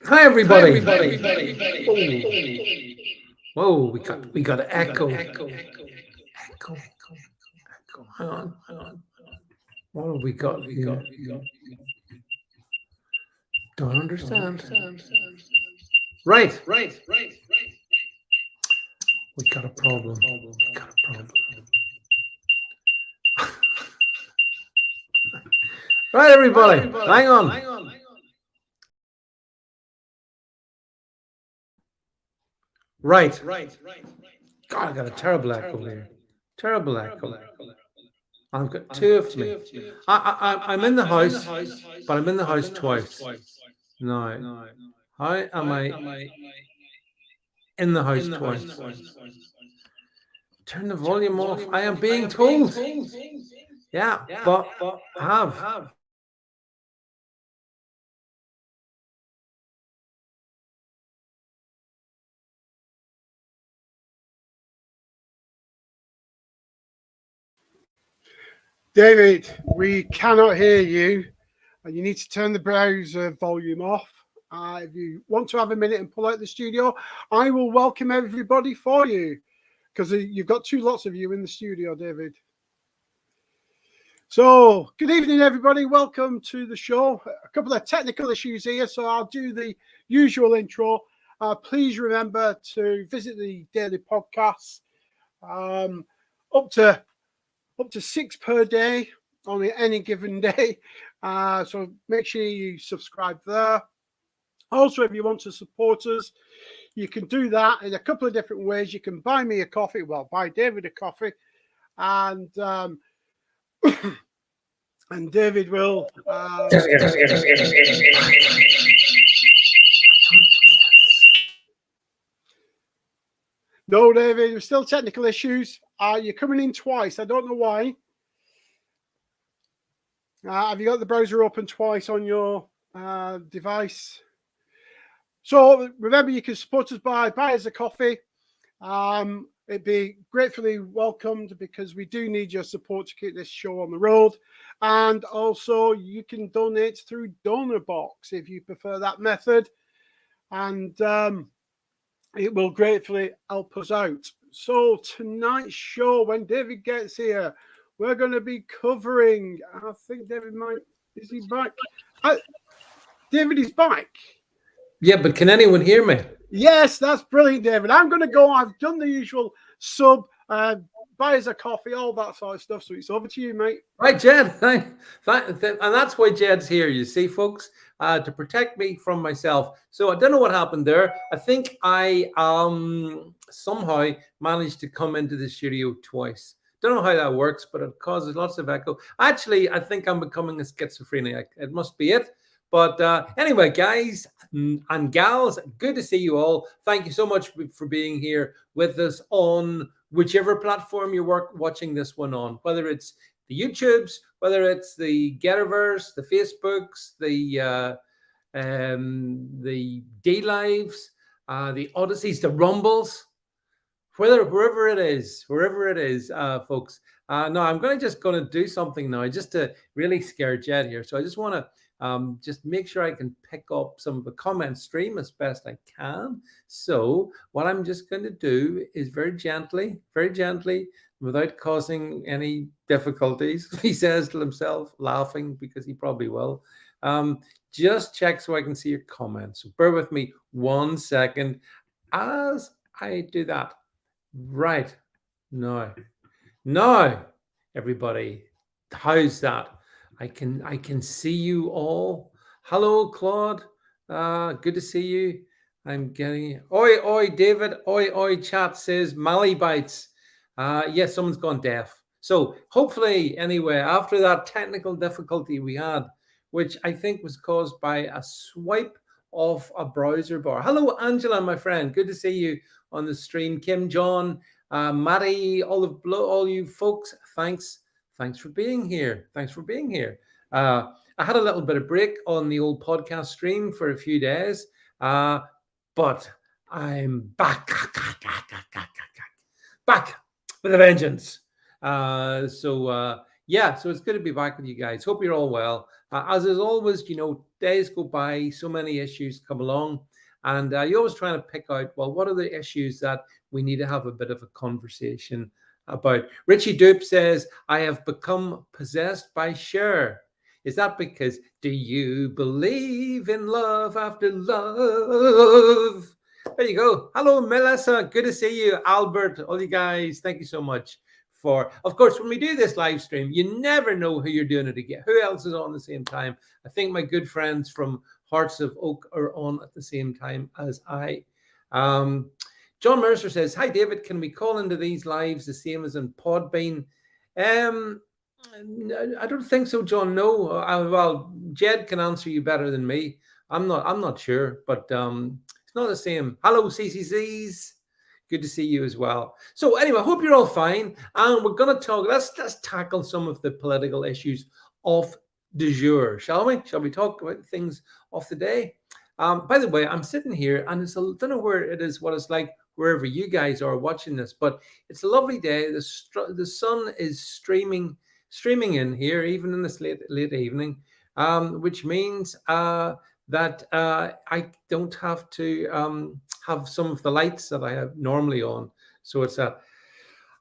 Hi everybody. Whoa, we got an echo. Echo. Hang on. What have we got here? Don't understand. Right. We got a problem. Right, everybody. Hang on. Right. God, I got a terrible echo here. Terrible echo. I've got two of me. I'm in the house, but I'm in the house twice. No. How am I in the house twice? Turn the volume off. I am being told. Yeah, but have. David, we cannot hear you, and you need to turn the browser volume off. If you want to have a minute and pull out the studio, I will welcome everybody for you, because you've got two lots of you in the studio, David. So, good evening, everybody. Welcome to the show. A couple of technical issues here, so I'll do the usual intro. Please remember to visit the daily podcasts. Up to 6 per day on any given day. So make sure you subscribe there. Also, if you want to support us, you can do that in a couple of different ways. You can buy me a coffee, buy David a coffee, and and David will. No, David, there's still technical issues. You're coming in twice. I don't know why. Have you got the browser open twice on your device? So remember, you can support us by buy us a coffee. It'd be gratefully welcomed, because we do need your support to keep this show on the road. And also, you can donate through Donor Box if you prefer that method. And it will gratefully help us out. So tonight's show, when David gets here, we're going to be covering, I think David is he back? David is back. Yeah, but can anyone hear me? Yes, that's brilliant, David. I'm going to go. I've done the usual sub, buy us a coffee, all that sort of stuff. So it's over to you, mate. Right, Jed. And that's why Jed's here, you see, folks, to protect me from myself. So I don't know what happened there. I think I somehow managed to come into the studio twice. Don't know how that works, but it causes lots of echo. Actually, I think I'm becoming a schizophrenic. It must be it. But anyway, guys and gals, good to see you all. Thank you so much for being here with us on whichever platform you're watching this one on, whether it's the YouTubes, whether it's the Getterverse, the Facebooks, the D-Lives, the Odysseys, the Rumbles, wherever it is, folks. No, I'm just going to do something now just to really scare Jed here. So I just want to just make sure I can pick up some of the comment stream as best I can. So what I'm just going to do is very gently, without causing any difficulties, he says to himself, laughing, because he probably will, just check so I can see your comments. So bear with me 1 second as I do that. Right. Now, everybody, how's that? I can see you all. Hello, Claude. Good to see you. I'm getting oi, David. Oi, chat says Mally bites. Yes, someone's gone deaf. So hopefully, anyway, after that technical difficulty we had, which I think was caused by a swipe of a browser bar. Hello, Angela, my friend. Good to see you on the stream. Kim, John, Matty, all you folks. Thanks for being here. I had a little bit of break on the old podcast stream for a few days, but I'm back with a vengeance. So it's good to be back with you guys. Hope you're all well. As is always, days go by, so many issues come along, and you're always trying to pick out, well, what are the issues that we need to have a bit of a conversation about. Richie Dupe says, I have become possessed by Cher. Is that because, do you believe in love after love? There you go. Hello, Melissa. Good to see you. Albert, all you guys, thank you so much for, of course, when we do this live stream, you never know who you're doing it again. Who else is on the same time? I think my good friends from Hearts of Oak are on at the same time as I. John Mercer says, hi, David, can we call into these lives the same as in Podbean? I don't think so, John. No. Well, Jed can answer you better than me. I'm not sure, but it's not the same. Hello, CCCs. Good to see you as well. So anyway, I hope you're all fine. And we're going to talk, let's tackle some of the political issues of du jour, shall we? Shall we talk about things of the day? By the way, I'm sitting here and I don't know where it is, what it's like wherever you guys are watching this, but it's a lovely day. The sun is streaming in here, even in this late evening, which means that I don't have to have some of the lights that I have normally on. So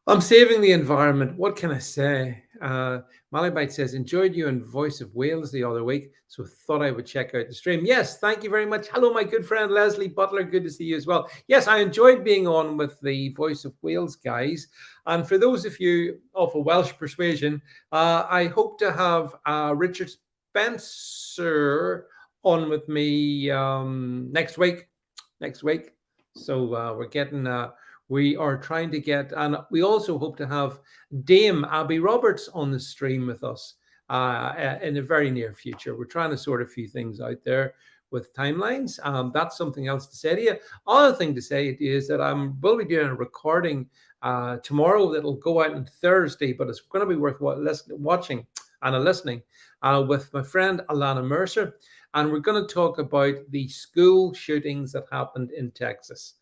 I'm saving the environment. What can I say? Malibite says, enjoyed you in Voice of Wales the other week, so thought I would check out the stream. Yes, thank you very much. Hello, my good friend Leslie Butler. Good to see you as well. Yes, I enjoyed being on with the Voice of Wales guys. And for those of you of a Welsh persuasion, I hope to have Richard Spencer on with me next week. So we're getting... we are trying to get, and we also hope to have Dame Abby Roberts on the stream with us in the very near future. We're trying to sort a few things out there with timelines. That's something else to say to you. Other thing to say is that we'll be doing a recording tomorrow that'll go out on Thursday, but it's going to be worth watching and listening with my friend Ilana Mercer. And we're going to talk about the school shootings that happened in Texas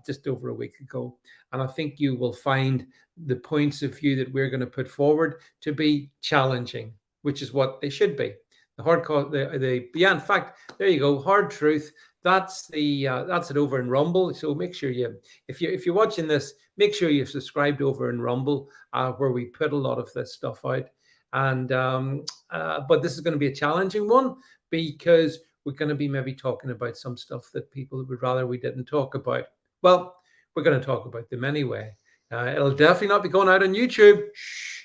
just over a week ago. And I think you will find the points of view that we're going to put forward to be challenging, which is what they should be. Yeah, in fact, there you go. Hard truth. That's it over in Rumble. So make sure if you're watching this, make sure you're subscribed over in Rumble, where we put a lot of this stuff out. And but this is going to be a challenging one because we're going to be maybe talking about some stuff that people would rather we didn't talk about. Well, we're going to talk about them anyway. It'll definitely not be going out on YouTube. Shh.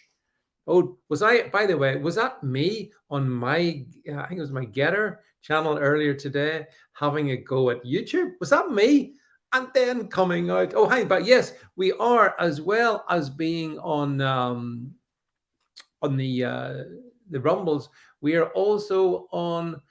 Oh, by the way, was that me on my, I think it was my Gettr channel earlier today, having a go at YouTube? Was that me? And then coming out, oh, hi, but yes, we are, as well as being on the Rumbles, we are also on,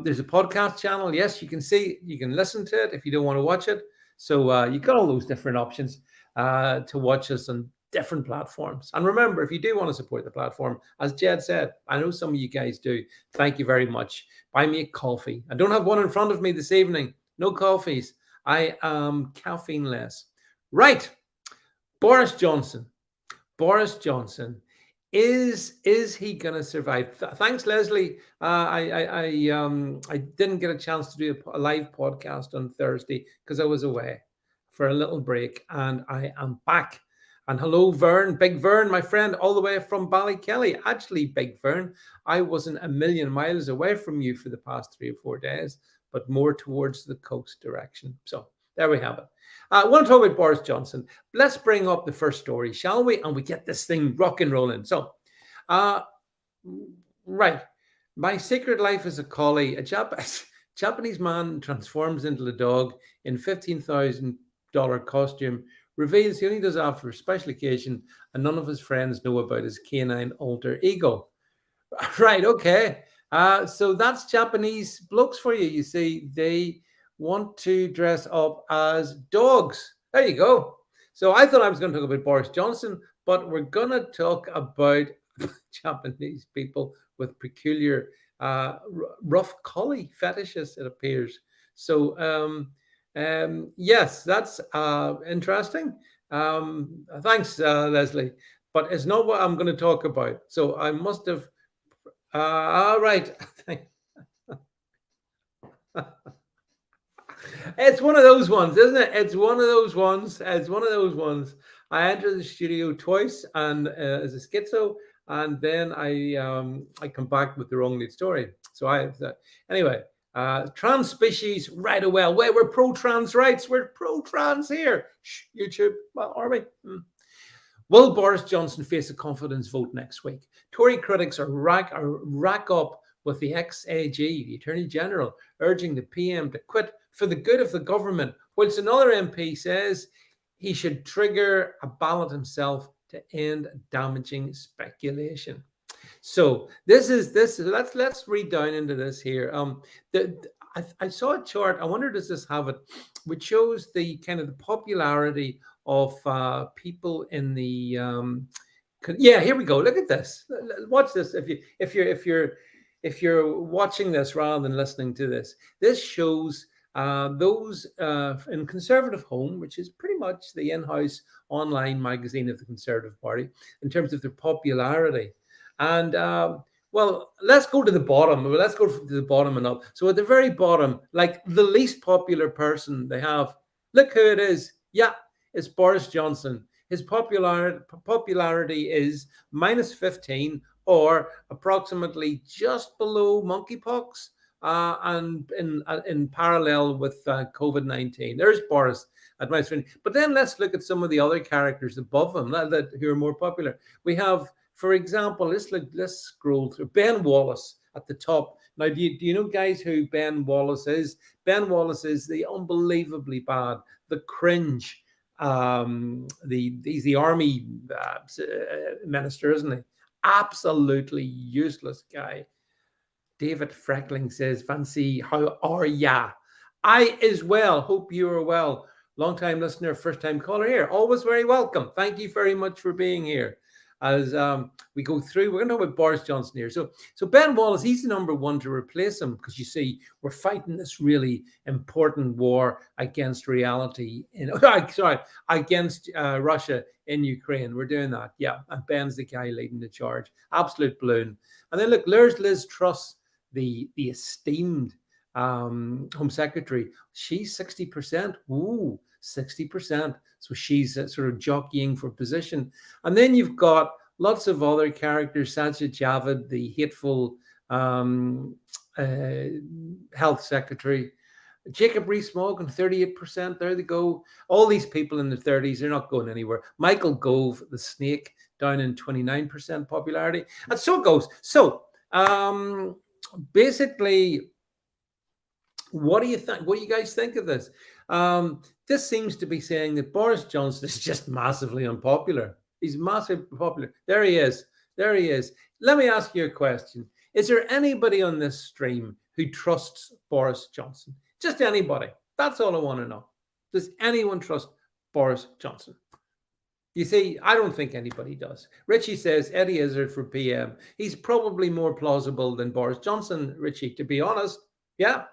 there's a podcast channel. Yes, you can listen to it if you don't want to watch it. So you've got all those different options to watch us on different platforms. And remember, if you do want to support the platform, as Jed said, I know some of you guys do. Thank you very much. Buy me a coffee. I don't have one in front of me this evening. No coffees. I am caffeine-less. Right. Boris Johnson. Is he going to survive? Thanks, Leslie. I didn't get a chance to do a live podcast on Thursday because I was away for a little break, and I am back. And hello, Vern, Big Vern, my friend, all the way from Ballykelly. Actually, Big Vern, I wasn't a million miles away from you for the past 3 or 4 days, but more towards the coast direction. So there we have it. I want to talk about Boris Johnson. Let's bring up the first story, shall we? And we get this thing rock and rolling. So, right. My secret life as a collie, a Japanese man transforms into a dog in $15,000 costume, reveals he only does that for a special occasion, and none of his friends know about his canine alter ego. Right, okay. So that's Japanese blokes for you. You see, they want to dress up as dogs. There you go. So I thought I was going to talk about Boris Johnson, but we're going to talk about Japanese people with peculiar rough collie fetishes, it appears. So yes, that's interesting. Thanks, Leslie. But it's not what I'm going to talk about. So I must have All right. It's one of those ones, isn't it? It's one of those ones. It's one of those ones. I entered the studio twice and as a schizo, and then I come back with the wrong lead story. So anyway. Trans species right away. We're pro trans rights. We're pro trans here. Shh, YouTube. Well, are we? Will Boris Johnson face a confidence vote next week? Tory critics are rack up with the ex-AG, the Attorney General, urging the PM to quit for the good of the government, whilst another MP says he should trigger a ballot himself to end damaging speculation. So let's read down into this here. I saw a chart. I wonder, does this have it, which shows the kind of the popularity of people in the yeah, here we go. Look at this. Watch this. If you're watching this rather than listening to this, this shows those in Conservative Home, which is pretty much the in-house online magazine of the Conservative Party, in terms of their popularity. And well, let's go to the bottom. Let's go to the bottom and up. So at the very bottom, like the least popular person they have, look who it is. Yeah, it's Boris Johnson. His popularity is minus 15, or approximately just below Monkey Pox, and in parallel with COVID-19. There's Boris at minus 15. But then let's look at some of the other characters above him who are more popular. We have, for example, let's scroll through Ben Wallace at the top. Now, do you know, guys, who Ben Wallace is? Ben Wallace is the unbelievably bad, the cringe, he's the army minister, isn't he? Absolutely useless guy. David Freckling says, "Fancy, how are ya?" I as well. Hope you are well. Long-time listener, first-time caller here. Always very welcome. Thank you very much for being here. As we go through, we're going to talk about Boris Johnson here. So Ben Wallace, he's the number one to replace him, because you see, we're fighting this really important war against reality against Russia in Ukraine. We're doing that, yeah. And Ben's the guy leading the charge. Absolute balloon. And then look, there's Liz Truss, the esteemed Home Secretary. She's 60%. Ooh, 60%. So she's sort of jockeying for position. And then you've got lots of other characters. Sajid Javid, the hateful health secretary. Jacob Rees-Mogg, 38%. There they go. All these people in the 30s, they're not going anywhere. Michael Gove, the snake, down in 29% popularity. And so it goes. So basically, what do you think? What do you guys think of this? This seems to be saying that Boris Johnson is just massively unpopular. He's massively popular. There he is. There he is. Let me ask you a question. Is there anybody on this stream who trusts Boris Johnson? Just anybody. That's all I want to know. Does anyone trust Boris Johnson? You see, I don't think anybody does. Richie says Eddie Izzard for PM. He's probably more plausible than Boris Johnson, Richie, to be honest. Yeah.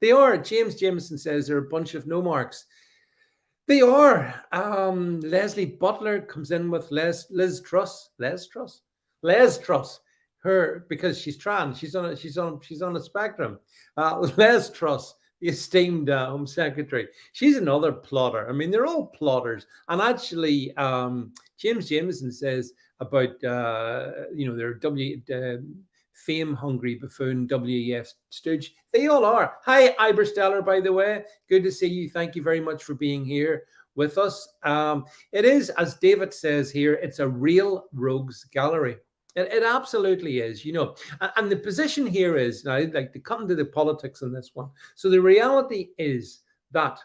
They are. James Jameson says they're a bunch of no marks. They are. Leslie Butler comes in with Liz Truss. Her, because she's trans. She's on a spectrum. Les Truss, the esteemed Home Secretary. She's another plotter. I mean, they're all plotters. And actually, James Jameson says about their fame-hungry buffoon WEF stooge. They all are. Hi, Iberstellar, by the way. Good to see you. Thank you very much for being here with us. It is, as David says here, it's a real rogues gallery. It absolutely is, And the position here is, now I'd like to come to the politics on this one. So the reality is that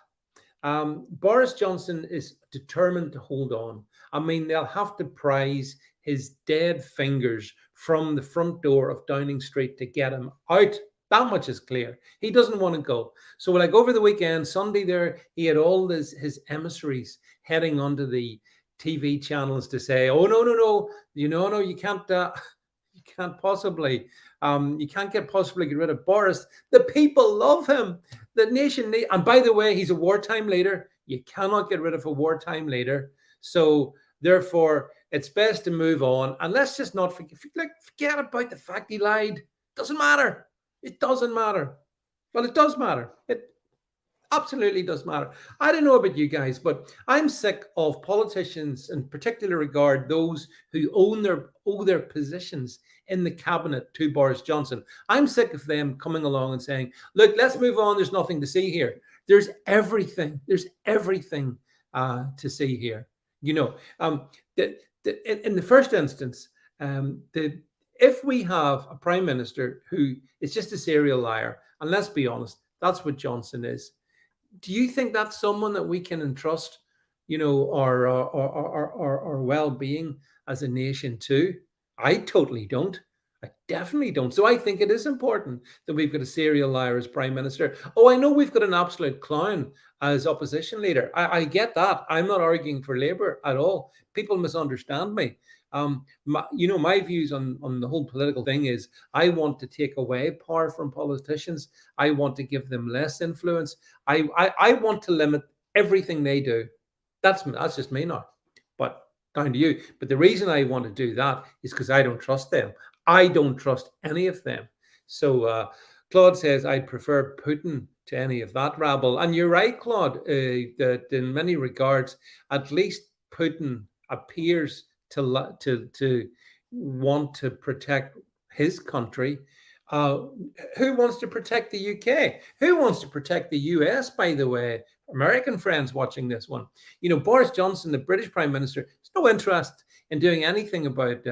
Boris Johnson is determined to hold on. I mean, they'll have to prise his dead fingers from the front door of Downing Street to get him out. That much is clear. He doesn't want to go. So like over the weekend, Sunday there, he had all his emissaries heading onto the TV channels to say, oh, no, you can't possibly get rid of Boris. The people love him. The nation, and by the way, he's a wartime leader. You cannot get rid of a wartime leader. So Therefore, it's best to move on. And let's just not forget about the fact he lied. Doesn't matter. It doesn't matter. Well, it does matter. It absolutely does matter. I don't know about you guys, but I'm sick of politicians, in particular regard those who owe their positions in the cabinet to Boris Johnson. I'm sick of them coming along and saying, look, let's move on. There's nothing to see here. There's everything. There's everything to see here. You know, in the first instance, if we have a prime minister who is just a serial liar, and let's be honest, that's what Johnson is. Do you think that's someone that we can entrust, you know, our well-being as a nation to? I totally don't. I definitely don't. So I think it is important that we've got a serial liar as prime minister. Oh, I know we've got an absolute clown as opposition leader. I get that. I'm not arguing for Labour at all. People misunderstand me. My views on the whole political thing is I want to take away power from politicians. I want to give them less influence. I want to limit everything they do. That's just me now. But down to you. But the reason I want to do that is because I don't trust them. I don't trust any of them. So Claude says, I'd prefer Putin to any of that rabble. And you're right, Claude, that in many regards, at least Putin appears to want to protect his country. Who wants to protect the UK? Who wants to protect the US, by the way? American friends watching this one. You know, Boris Johnson, the British Prime Minister, has no interest in doing anything about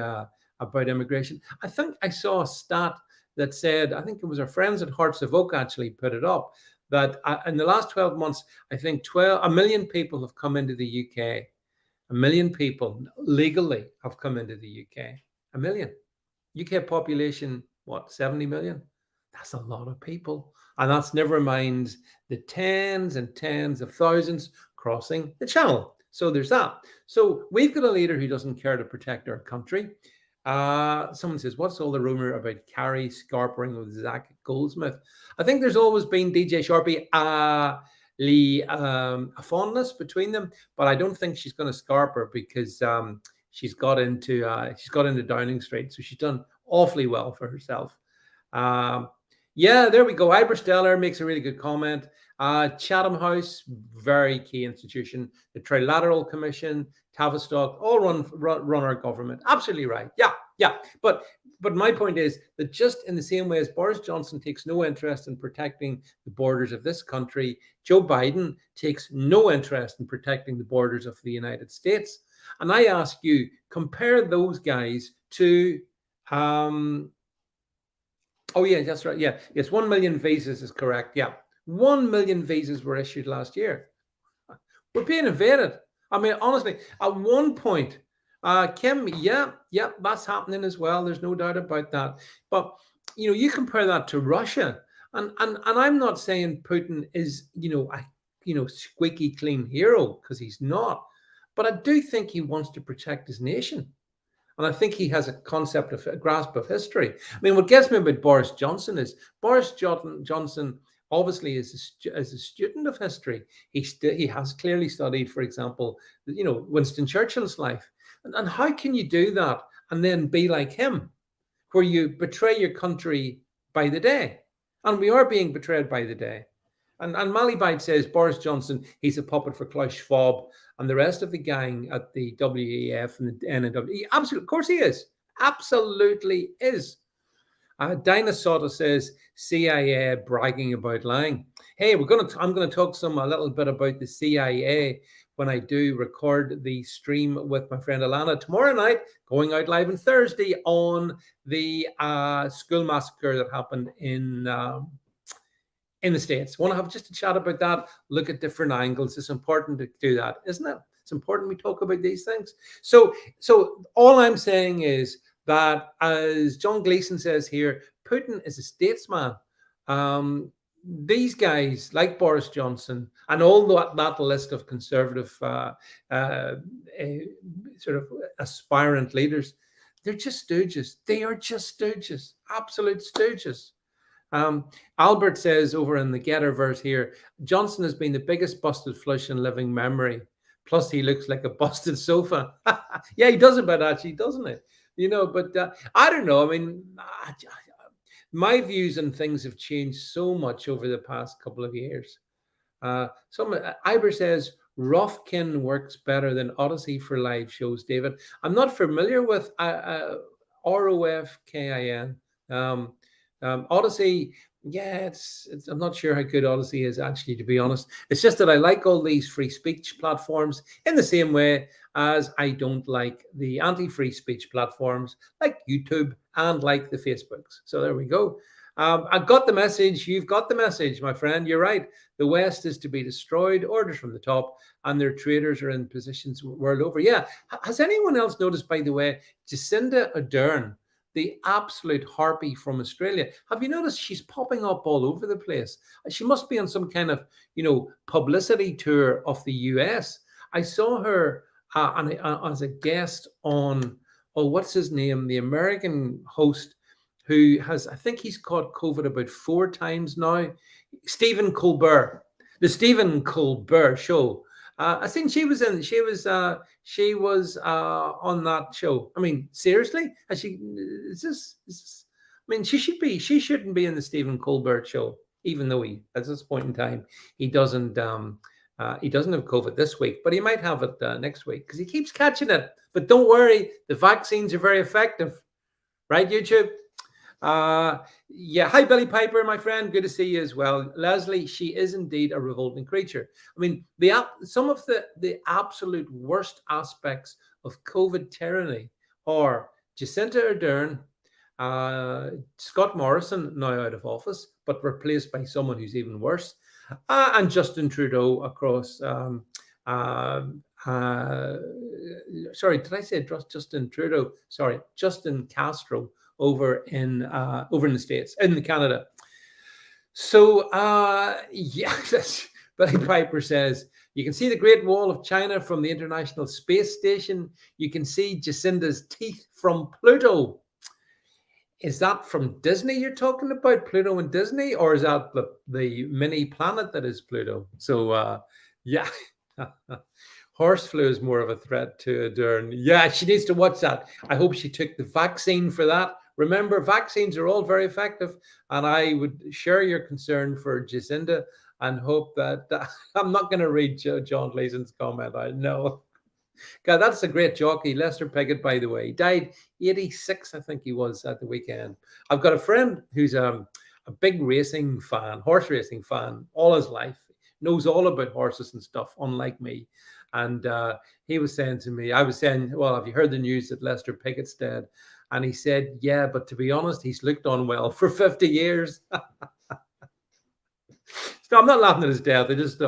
immigration. I think I saw a stat that said, I think it was our friends at Hearts of Oak actually put it up, that in the last 12 months, I think 1 million people have come into the UK. 1 million people legally have come into the UK. 1 million. UK population, what, 70 million? That's a lot of people. And that's never mind the tens and tens of thousands crossing the channel. So there's that. So we've got a leader who doesn't care to protect our country. Someone says, what's all the rumor about Carrie scarpering with Zach Goldsmith? I think there's always been DJ Sharpie, a fondness between them, but I don't think she's going to scarper because she's got into Downing Street, so she's done awfully well for herself. Yeah, there we go. Ibra Stellar makes a really good comment. Chatham House, very key institution. The Trilateral Commission, Tavistock, all run our government. Absolutely right. Yeah. But my point is that just in the same way as Boris Johnson takes no interest in protecting the borders of this country, Joe Biden takes no interest in protecting the borders of the United States. And I ask you, compare those guys to oh, yeah, that's right. Yeah. Yes, 1 million visas is correct. Yeah. 1 million visas were issued last year. We're being invaded. I mean, honestly, at one point, Kim, yeah, that's happening as well. There's no doubt about that. But, you know, you compare that to Russia, and I'm not saying Putin is, a squeaky clean hero, because he's not. But I do think he wants to protect his nation. And I think he has a grasp of history. I mean, what gets me about Boris Johnson is Boris Johnson obviously is a student of history. He has clearly studied, for example, Winston Churchill's life. And how can you do that and then be like him, where you betray your country by the day? And we are being betrayed by the day. And Malibite says Boris Johnson, he's a puppet for Klaus Schwab and the rest of the gang at the WEF and the NNW. Absolutely, of course he is. Absolutely is. Dinah Soto says CIA bragging about lying. Hey, I'm going to talk a little bit about the CIA when I do record the stream with my friend Ilana tomorrow night, going out live on Thursday on the school massacre that happened in the States. Want to have just a chat about that, look at different angles. It's important to do that, isn't it? It's important we talk about these things. So all I'm saying is that, as John Gleason says here, Putin is a statesman. These guys, like Boris Johnson and all that list of conservative sort of aspirant leaders, they're just stooges. They are just stooges, absolute stooges. Albert says over in the Gettr verse here, Johnson has been the biggest busted flush in living memory. Plus, he looks like a busted sofa. Yeah, he does a bit actually, doesn't he? You know, but I don't know. I mean, my views on things have changed so much over the past couple of years. Iber says Rofkin works better than Odyssey for live shows. David, I'm not familiar with ROFKIN. Odyssey, yeah, it's. I'm not sure how good Odyssey is actually, to be honest. It's just that I like all these free speech platforms in the same way as I don't like the anti-free speech platforms like YouTube and like the Facebooks. So there we go. I got the message. You've got the message, my friend. You're right. The West is to be destroyed. Orders from the top, and their traders are in positions world over. Yeah. Has anyone else noticed, by the way, Jacinda Ardern, the absolute harpy from Australia? Have you noticed she's popping up all over the place? She must be on some kind of, publicity tour of the US. I saw her as a guest on, what's his name? The American host who has, I think he's caught COVID about 4 times now. Stephen Colbert, the Stephen Colbert show. I think she was on that show. I mean, seriously, she shouldn't be in the Stephen Colbert show, even though at this point in time, he doesn't have COVID this week, but he might have it next week because he keeps catching it. But don't worry, the vaccines are very effective, right, YouTube? Hi Billy Piper, my friend, good to see you as well. Leslie, she is indeed a revolting creature. I mean, some of the absolute worst aspects of COVID tyranny are Jacinda Ardern, Scott Morrison, now out of office but replaced by someone who's even worse, and Justin Trudeau across sorry, did I say Justin Trudeau? Sorry, Justin Castro over in the States, in Canada. So Billy Piper says, you can see the Great Wall of China from the International Space Station. You can see Jacinda's teeth from Pluto. Is that from Disney you're talking about, Pluto and Disney? Or is that the mini planet that is Pluto? So horse flu is more of a threat to Ardern. Yeah, she needs to watch that. I hope she took the vaccine for that. Remember, vaccines are all very effective, and I would share your concern for Jacinda and hope that I'm not going to read John Gleason's comment. I know. God, that's a great jockey, Lester Piggott, by the way. He died 86, I think he was, at the weekend. I've got a friend who's a big racing fan, horse racing fan, all his life. Knows all about horses and stuff, unlike me. And he was saying to me, I was saying, well, have you heard the news that Lester Piggott's dead? And he said, yeah, but to be honest, he's looked on well for 50 years. So I'm not laughing at his death. It was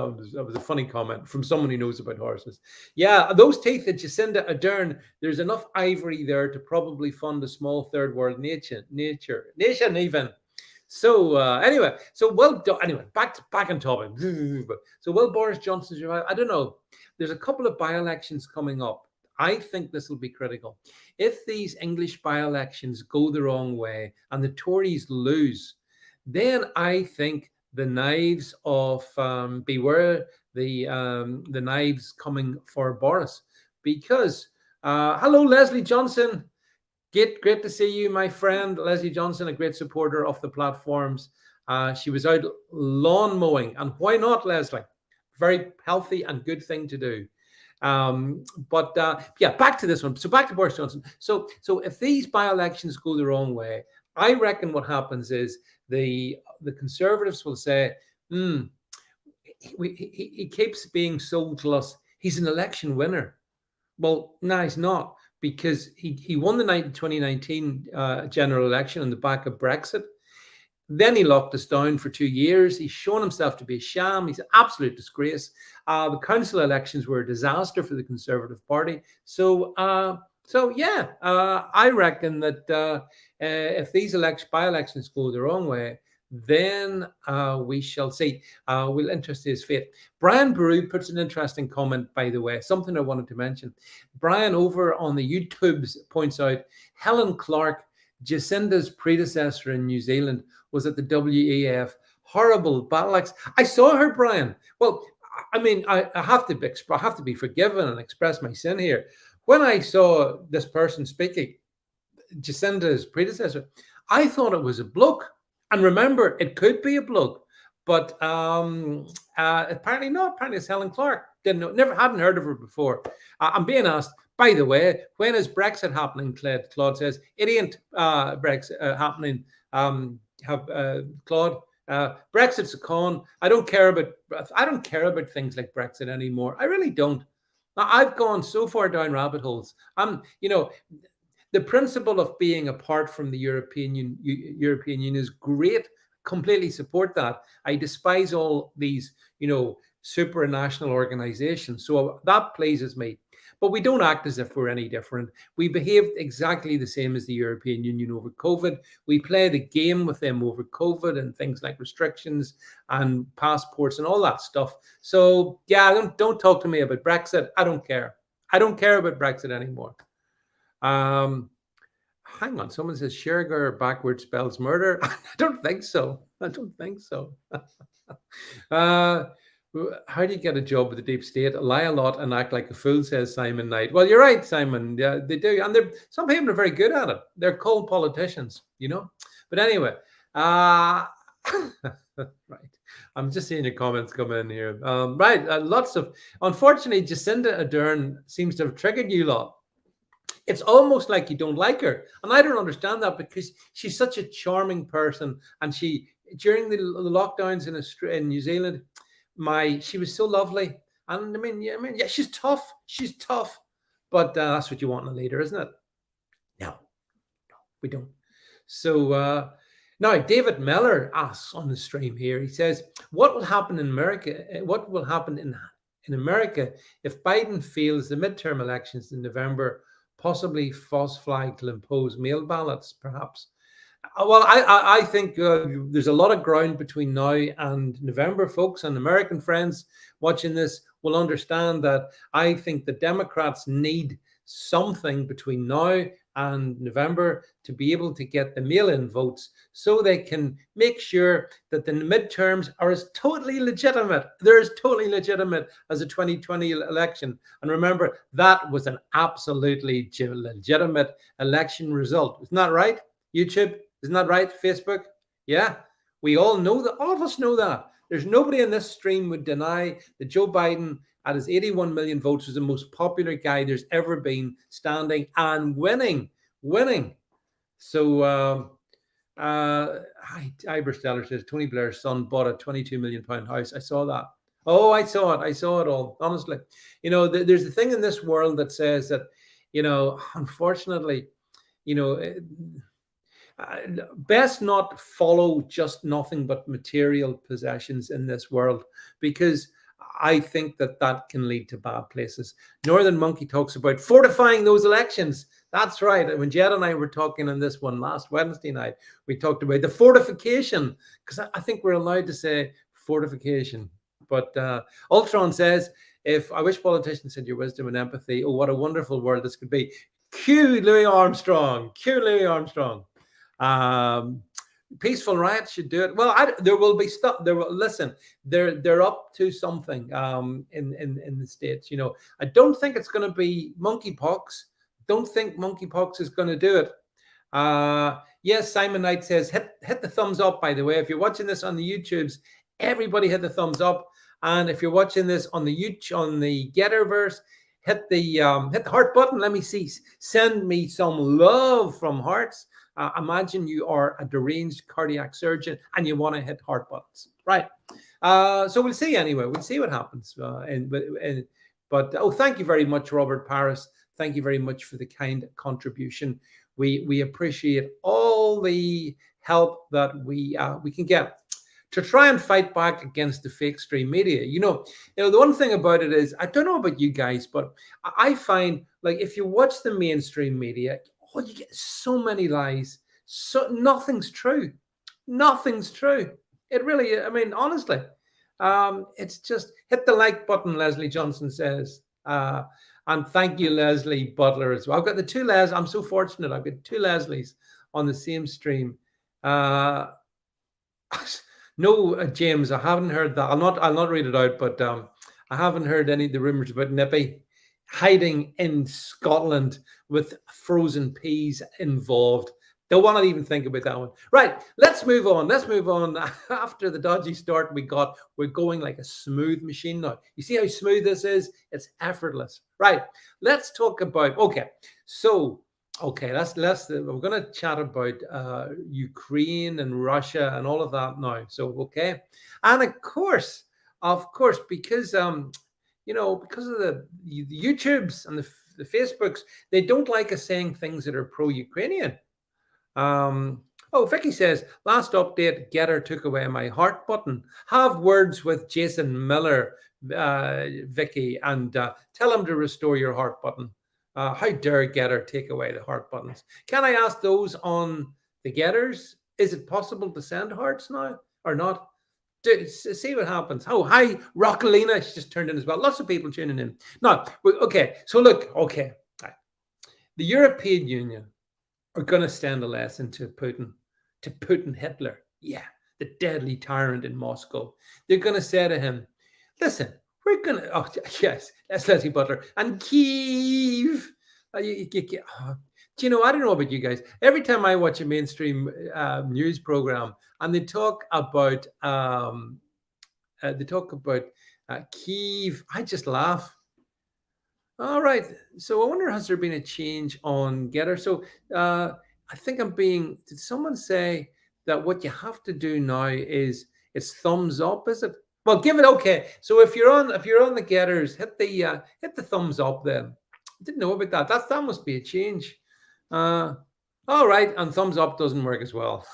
a funny comment from someone who knows about horses. Yeah, those teeth at Jacinda Ardern, there's enough ivory there to probably fund a small third world nation even. So anyway, back on topic. So will Boris Johnson survive? I don't know. There's a couple of by-elections coming up. I think this will be critical. If these English by-elections go the wrong way and the Tories lose, then I think the knives of beware the knives coming for Boris. Because hello, Leslie Johnson. Great to see you, my friend. Leslie Johnson, a great supporter of the platforms. She was out lawn mowing, and why not, Leslie? Very healthy and good thing to do. Back to this one. So back to Boris Johnson. So if these by-elections go the wrong way, I reckon what happens is the Conservatives will say, he keeps being sold to us. He's an election winner. Well, no, he's not, because he won the 2019 general election on the back of Brexit. Then he locked us down for 2 years. He's shown himself to be a sham. He's an absolute disgrace. The council elections were a disaster for the Conservative Party. So I reckon that if these by-elections go the wrong way, then we shall see. We'll interest his fate. Brian Baru puts an interesting comment, by the way, something I wanted to mention. Brian over on the YouTubes points out Helen Clark, Jacinda's predecessor in New Zealand, was at the WEF. Horrible battle axe. I saw her, Brian. Well, I mean, I have to be forgiven and express my sin here. When I saw this person speaking, Jacinda's predecessor, I thought it was a bloke. And remember, it could be a bloke, but apparently not. Apparently it's Helen Clark. Didn't know, never hadn't heard of her before. I'm being asked, by the way, when is Brexit happening? Claude says it ain't Brexit happening. Claude, Brexit's a con. I don't care about things like Brexit anymore. I really don't. I've gone so far down rabbit holes. The principle of being apart from the European Union is great. Completely support that. I despise all these, supranational organizations. So that pleases me. But we don't act as if we're any different. We behaved exactly the same as the European Union over COVID. We play the game with them over COVID and things like restrictions and passports and all that stuff. So yeah, don't talk to me about Brexit. I don't care. I don't care about Brexit anymore. Hang on, someone says Shergar backwards spells murder. I don't think so. How do you get a job with the deep state? Lie a lot and act like a fool, says Simon Knight. Well, you're right, Simon. Yeah, they do. And some people are very good at it. They're cold politicians, But anyway, right. I'm just seeing your comments come in here. Right, unfortunately, Jacinda Ardern seems to have triggered you lot. It's almost like you don't like her. And I don't understand that, because she's such a charming person. And during the lockdowns in New Zealand, she was so lovely. And I mean, yeah, she's tough. She's tough. But that's what you want in a leader, isn't it? No, we don't. So now David Meller asks on the stream here, he says, what will happen in America? What will happen in America if Biden fails the midterm elections in November? Possibly false flag to impose mail ballots, perhaps. Well, I think there's a lot of ground between now and November, folks, and American friends watching this will understand that I think the Democrats need something between now and November to be able to get the mail-in votes so they can make sure that the midterms are as totally legitimate. They're as totally legitimate as a 2020 election. And remember, that was an absolutely legitimate election result. Isn't that right? YouTube, isn't that right? Facebook? Yeah, we all know that. All of us know that. There's nobody in this stream would deny that Joe Biden, at his 81 million votes, was the most popular guy there's ever been, standing and winning. So, Ibersteller says Tony Blair's son bought a £22 million house. I saw that. Oh, I saw it all. Honestly, there's a thing in this world that says that, unfortunately, best not follow just nothing but material possessions in this world, because I think that can lead to bad places. Northern Monkey talks about fortifying those elections. That's right. When Jed and I were talking on this one last Wednesday night, we talked about the fortification, because I think we're allowed to say fortification. But Ultron says, if I wish politicians had your wisdom and empathy, oh, what a wonderful world this could be. Cue Louis Armstrong. Peaceful riots should do it. Well, there will be stuff. They're up to something in the States. I don't think it's going to be monkeypox. Don't think monkeypox is going to do it. Yes, Simon Knight says hit the thumbs up. By the way, if you're watching this on the YouTubes, everybody hit the thumbs up. And if you're watching this on the Getterverse, hit the heart button. Let me see. Send me some love from hearts. Imagine you are a deranged cardiac surgeon and you want to hit heart buttons, right? So we'll see anyway. We'll see what happens. But thank you very much, Robert Paris. Thank you very much for the kind contribution. We appreciate all the help that we can get to try and fight back against the fake stream media. The one thing about it is, I don't know about you guys, but I find, like, if you watch the mainstream media, you get so many lies. So nothing's true. It really, honestly, it's just hit the like button, Leslie Johnson says. And thank you, Leslie Butler, as well. I've got the two Les. I'm so fortunate. I've got two Leslies on the same stream. No, James, I haven't heard that. I'll not read it out, but I haven't heard any of the rumors about Nippy hiding in Scotland with frozen peas involved. Don't want to even think about that one. Right, let's move on. Let's move on. After the dodgy start we got, we're going like a smooth machine now. You see how smooth this is? It's effortless. Right, let's talk about, okay, we're going to chat about Ukraine and Russia and all of that now. So, okay. And of course, because because of the YouTubes and the Facebooks, they don't like us saying things that are pro-Ukrainian. Vicky says, last update, Gettr took away my heart button. Have words with Jason Miller, Vicky, and tell him to restore your heart button. How dare Gettr take away the heart buttons? Can I ask those on the Gettrs? Is it possible to send hearts now or not? See what happens. Oh, hi, Rockalina. She just turned in as well. Lots of people tuning in. Now, okay. So look, okay. The European Union are going to stand a lesson to Putin Hitler. Yeah, the deadly tyrant in Moscow. They're going to say to him, listen, we're going to, yes, that's Leslie Butler. And Kyiv. Do you know, I don't know about you guys. Every time I watch a mainstream news program and they talk about Kyiv, I just laugh. All right. So I wonder, has there been a change on Gettr? So I think did someone say that what you have to do now is it's thumbs up, is it? Well, give it, okay. So if you're on the Gettrs, hit the thumbs up then. I didn't know about that. That must be a change. All right, and thumbs up doesn't work as well.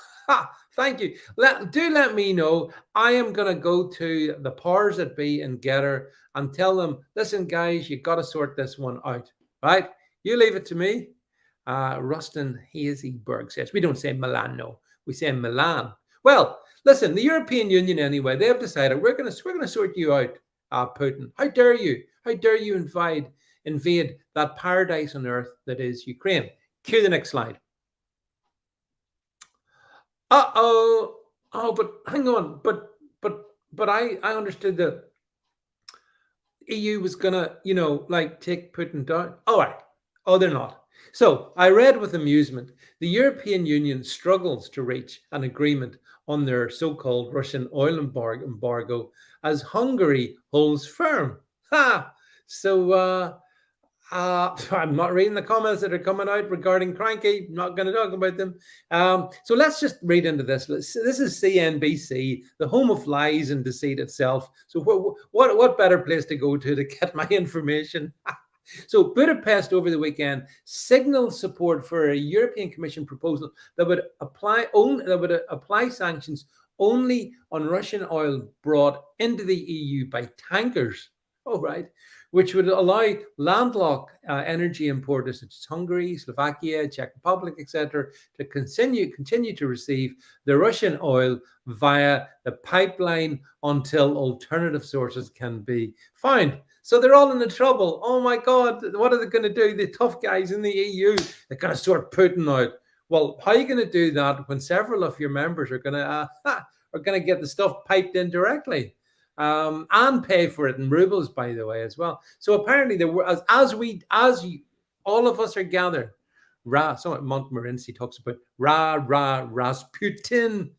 Thank you. Let me know. I am going to go to the powers that be in Gettr and tell them, listen, guys, you got to sort this one out, right? You leave it to me. Rustin Hazyberg says, we don't say Milano, we say Milan. Well, listen, the European Union anyway, they have decided we're going to sort you out, Putin. How dare you? How dare you invade that paradise on earth that is Ukraine? Cue the next slide. Oh, but hang on, but I understood that EU was gonna, take Putin down. All right. Oh, they're not. So I read with amusement, the European Union struggles to reach an agreement on their so-called Russian oil embargo as Hungary holds firm. So I'm not reading the comments that are coming out regarding Cranky. Not going to talk about them. So let's just read into this. This is CNBC, the home of lies and deceit itself. So what better place to go to get my information? So Budapest over the weekend signaled support for a European Commission proposal that would apply sanctions only on Russian oil brought into the EU by tankers. Oh, right. Which would allow landlocked energy importers such as Hungary, Slovakia, Czech Republic, etc., to continue to receive the Russian oil via the pipeline until alternative sources can be found. So they're all in the trouble. Oh my God, what are they going to do? The tough guys in the EU, they're going to sort Putin out. Well, how are you going to do that when several of your members are going to get the stuff piped in directly? And pay for it in rubles, by the way, as well. So apparently, there were as all of us are gathered. Montmorency talks about Rasputin.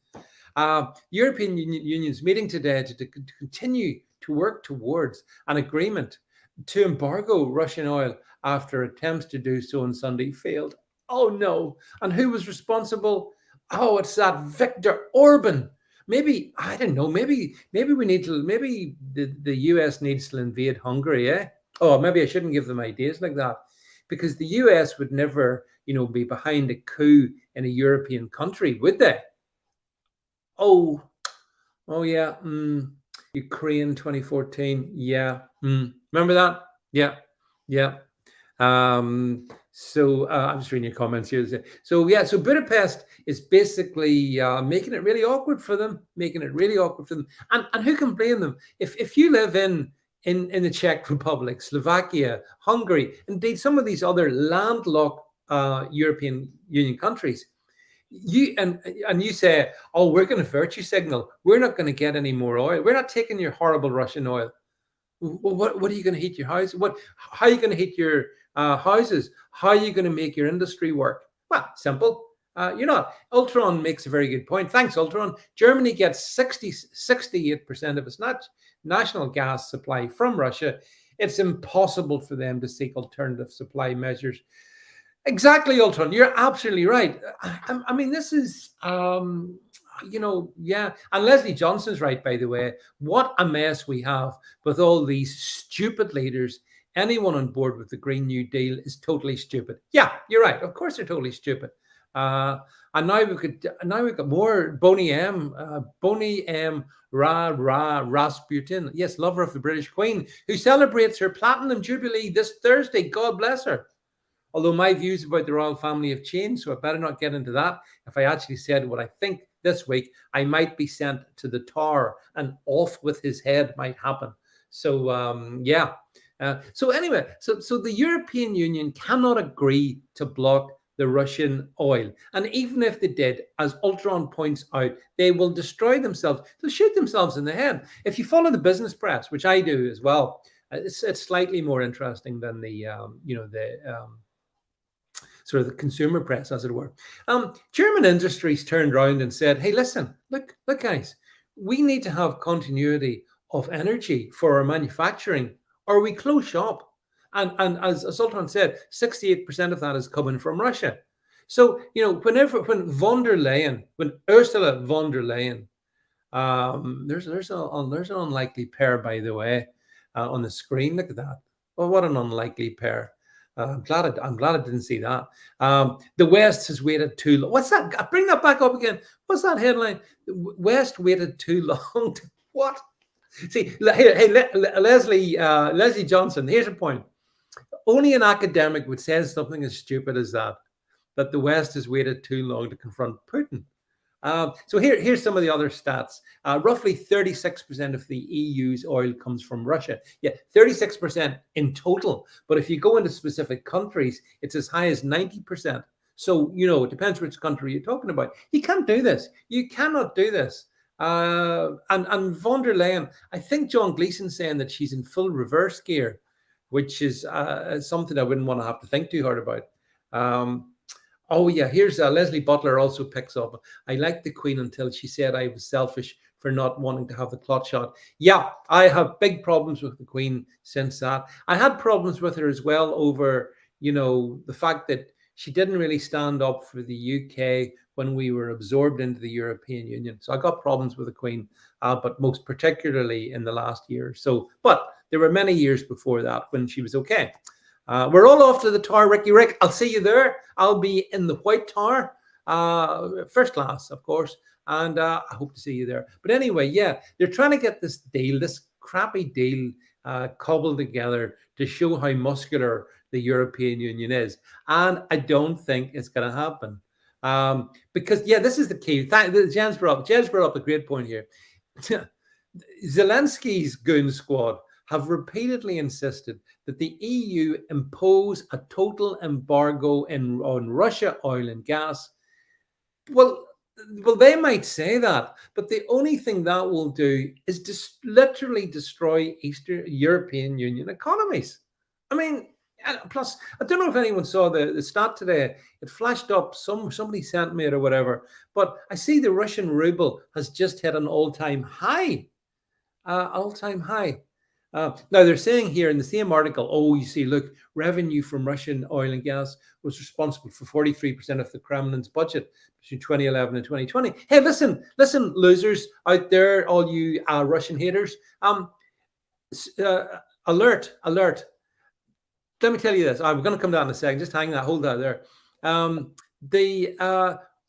European Union's meeting today to continue to work towards an agreement to embargo Russian oil after attempts to do so on Sunday failed. Oh no! And who was responsible? Oh, it's that Viktor Orban. Maybe, I don't know, maybe the US needs to invade Hungary, eh? Oh, maybe I shouldn't give them ideas like that, because the US would never, be behind a coup in a European country, would they? Oh yeah. Ukraine 2014. Yeah. Remember that? Yeah. So I'm just reading your comments here. So Budapest is basically making it really awkward for them, And who can blame them? If you live in the Czech Republic, Slovakia, Hungary, indeed some of these other landlocked European Union countries, you say, oh, we're going to virtue signal. We're not going to get any more oil. We're not taking your horrible Russian oil. What are you going to heat your house? How are you going to heat your houses? How are you going to make your industry work? Well, simple. You're not. Ultron makes a very good point. Thanks, Ultron. Germany gets 68% of its national gas supply from Russia. It's impossible for them to seek alternative supply measures. Exactly, Ultron. You're absolutely right. I mean, this is, yeah. And Leslie Johnson's right, by the way. What a mess we have with all these stupid leaders. Anyone on board with the Green New Deal is totally stupid. Yeah, you're right. Of course, they're totally stupid. And now we've got more Boney M. Rasputin. Yes, lover of the British Queen, who celebrates her platinum jubilee this Thursday. God bless her. Although my views about the royal family have changed, so I better not get into that. If I actually said what I think this week, I might be sent to the Tower, and off with his head might happen. So, yeah. So anyway, so the European Union cannot agree to block the Russian oil. And even if they did, as Ultron points out, they will destroy themselves. They'll shoot themselves in the head. If you follow the business press, which I do as well, it's slightly more interesting than the sort of the consumer press, as it were. German industries turned around and said, hey, listen, look, guys, we need to have continuity of energy for our manufacturing, or we close shop. And as Sultan said, 68% of that is coming from Russia. So, when Ursula von der Leyen, there's an unlikely pair, by the way, on the screen. Look at that. Well, what an unlikely pair. I'm glad I didn't see that. The West has waited too long. What's that? Bring that back up again. What's that headline? The West waited too long. What? See, hey, Leslie Johnson. Here's a point. Only an academic would say something as stupid as that the West has waited too long to confront Putin. So here's some of the other stats. Roughly 36% of the EU's oil comes from Russia. Yeah, 36% in total. But if you go into specific countries, it's as high as 90%. So, it depends which country you're talking about. You can't do this. You cannot do this. And von der Leyen, I think John Gleeson's saying that she's in full reverse gear, which is something I wouldn't want to have to think too hard about. Oh, yeah, here's Leslie Butler also picks up. I liked the Queen until she said I was selfish for not wanting to have the clot shot. Yeah, I have big problems with the Queen since that. I had problems with her as well over, the fact that she didn't really stand up for the UK when we were absorbed into the European Union. So I got problems with the Queen, but most particularly in the last year or so. But there were many years before that when she was okay. We're all off to the Tower, Rick. I'll see you there. I'll be in the White Tower, first class, of course, and I hope to see you there. But anyway, yeah, they're trying to get this crappy deal, cobbled together to show how muscular the European Union is, and I don't think it's going to happen. Because, yeah, this is the key. Jens brought up a great point here. Zelensky's goon squad have repeatedly insisted that the EU impose a total embargo on Russia oil and gas. Well, they might say that, but the only thing that will do is just literally destroy Eastern European Union economies. I mean, plus, I don't know if anyone saw the stat today. It flashed up. Somebody sent me it or whatever. But I see the Russian ruble has just hit an all-time high. Now, they're saying here in the same article, you see, look, revenue from Russian oil and gas was responsible for 43% of the Kremlin's budget between 2011 and 2020. Hey, listen, losers out there, all you Russian haters. Alert. Let me tell you this. I'm going to come down in a second. Just hold that there.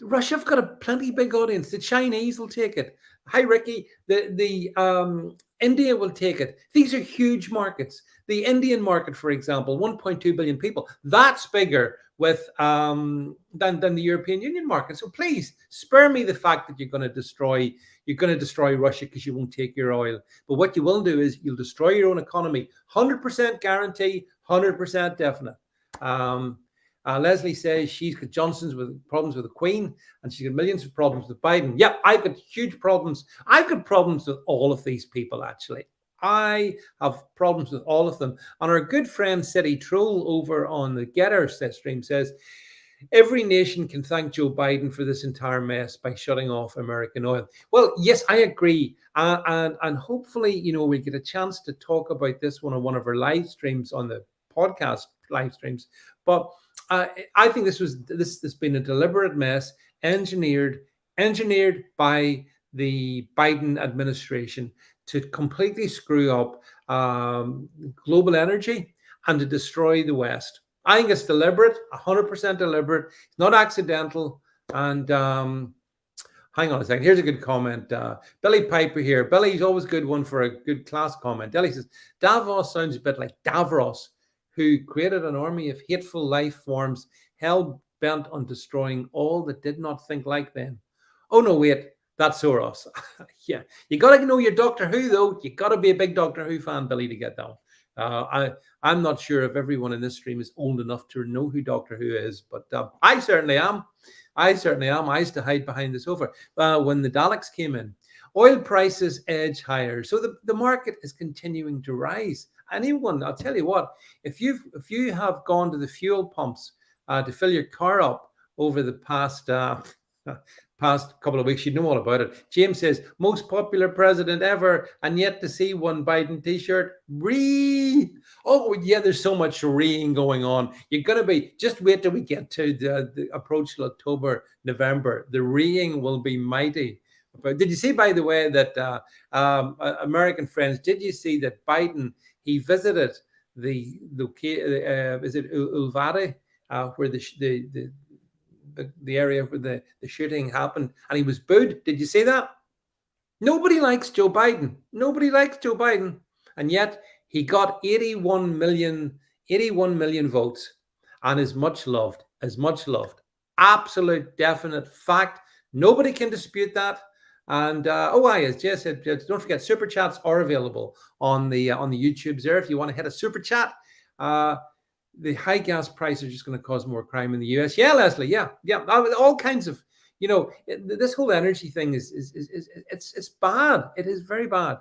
Russia have got a plenty big audience. The Chinese will take it. Hi, Ricky. The India will take it. These are huge markets. The Indian market, for example, 1.2 billion people. That's bigger than the European Union market. So please spare me the fact that you're going to destroy Russia because you won't take your oil. But what you will do is you'll destroy your own economy. 100% guarantee, 100% definite. Leslie says she's got problems with the Queen, and she's got millions of problems with Biden. Yep, I've got huge problems. I've got problems with all of these people, actually. I have problems with all of them. And our good friend City Troll over on the Gettr stream says, every nation can thank Joe Biden for this entire mess by shutting off American oil. Well, yes, I agree. And hopefully, we'll get a chance to talk about this one on one of our live streams on the podcast live streams. But I think this has been a deliberate mess, engineered by the Biden administration to completely screw up global energy and to destroy the West. I think it's deliberate, 100% deliberate. It's not accidental. And hang on a second. Here's a good comment. Billy Piper here. Billy's always good one for a good class comment. Billy says, Davos sounds a bit like Davros, who created an army of hateful life forms hell bent on destroying all that did not think like them. Oh, no, wait. That's Soros. Yeah. You got to know your Doctor Who, though. You got to be a big Doctor Who fan, Billy, to get that one. I'm not sure if everyone in this stream is old enough to know who Doctor Who is, but I certainly am. I used to hide behind the sofa when the Daleks came in. Oil prices edge higher, so the market is continuing to rise. Anyone, I'll tell you what, if you have gone to the fuel pumps to fill your car up over the past couple of weeks, you know all about it. James says, most popular president ever, and yet to see one Biden t-shirt. Oh, yeah, there's so much reeing going on. You're going to be, just wait till we get to the approach to October, November. The reeing will be mighty. But did you see, by the way, that American friends, did you see that Biden, he visited the is it Ulvade, where the area where the shooting happened, and he was booed. Did you see that? Nobody likes Joe Biden. Nobody likes Joe Biden. And yet he got 81 million votes and is much loved. Absolute definite fact. Nobody can dispute that. And as Jess said, don't forget, super chats are available on the YouTubes there. If you want to hit a super chat, the high gas prices are just going to cause more crime in the US. Yeah, Leslie. Yeah. All kinds of, this whole energy thing it's bad. It is very bad.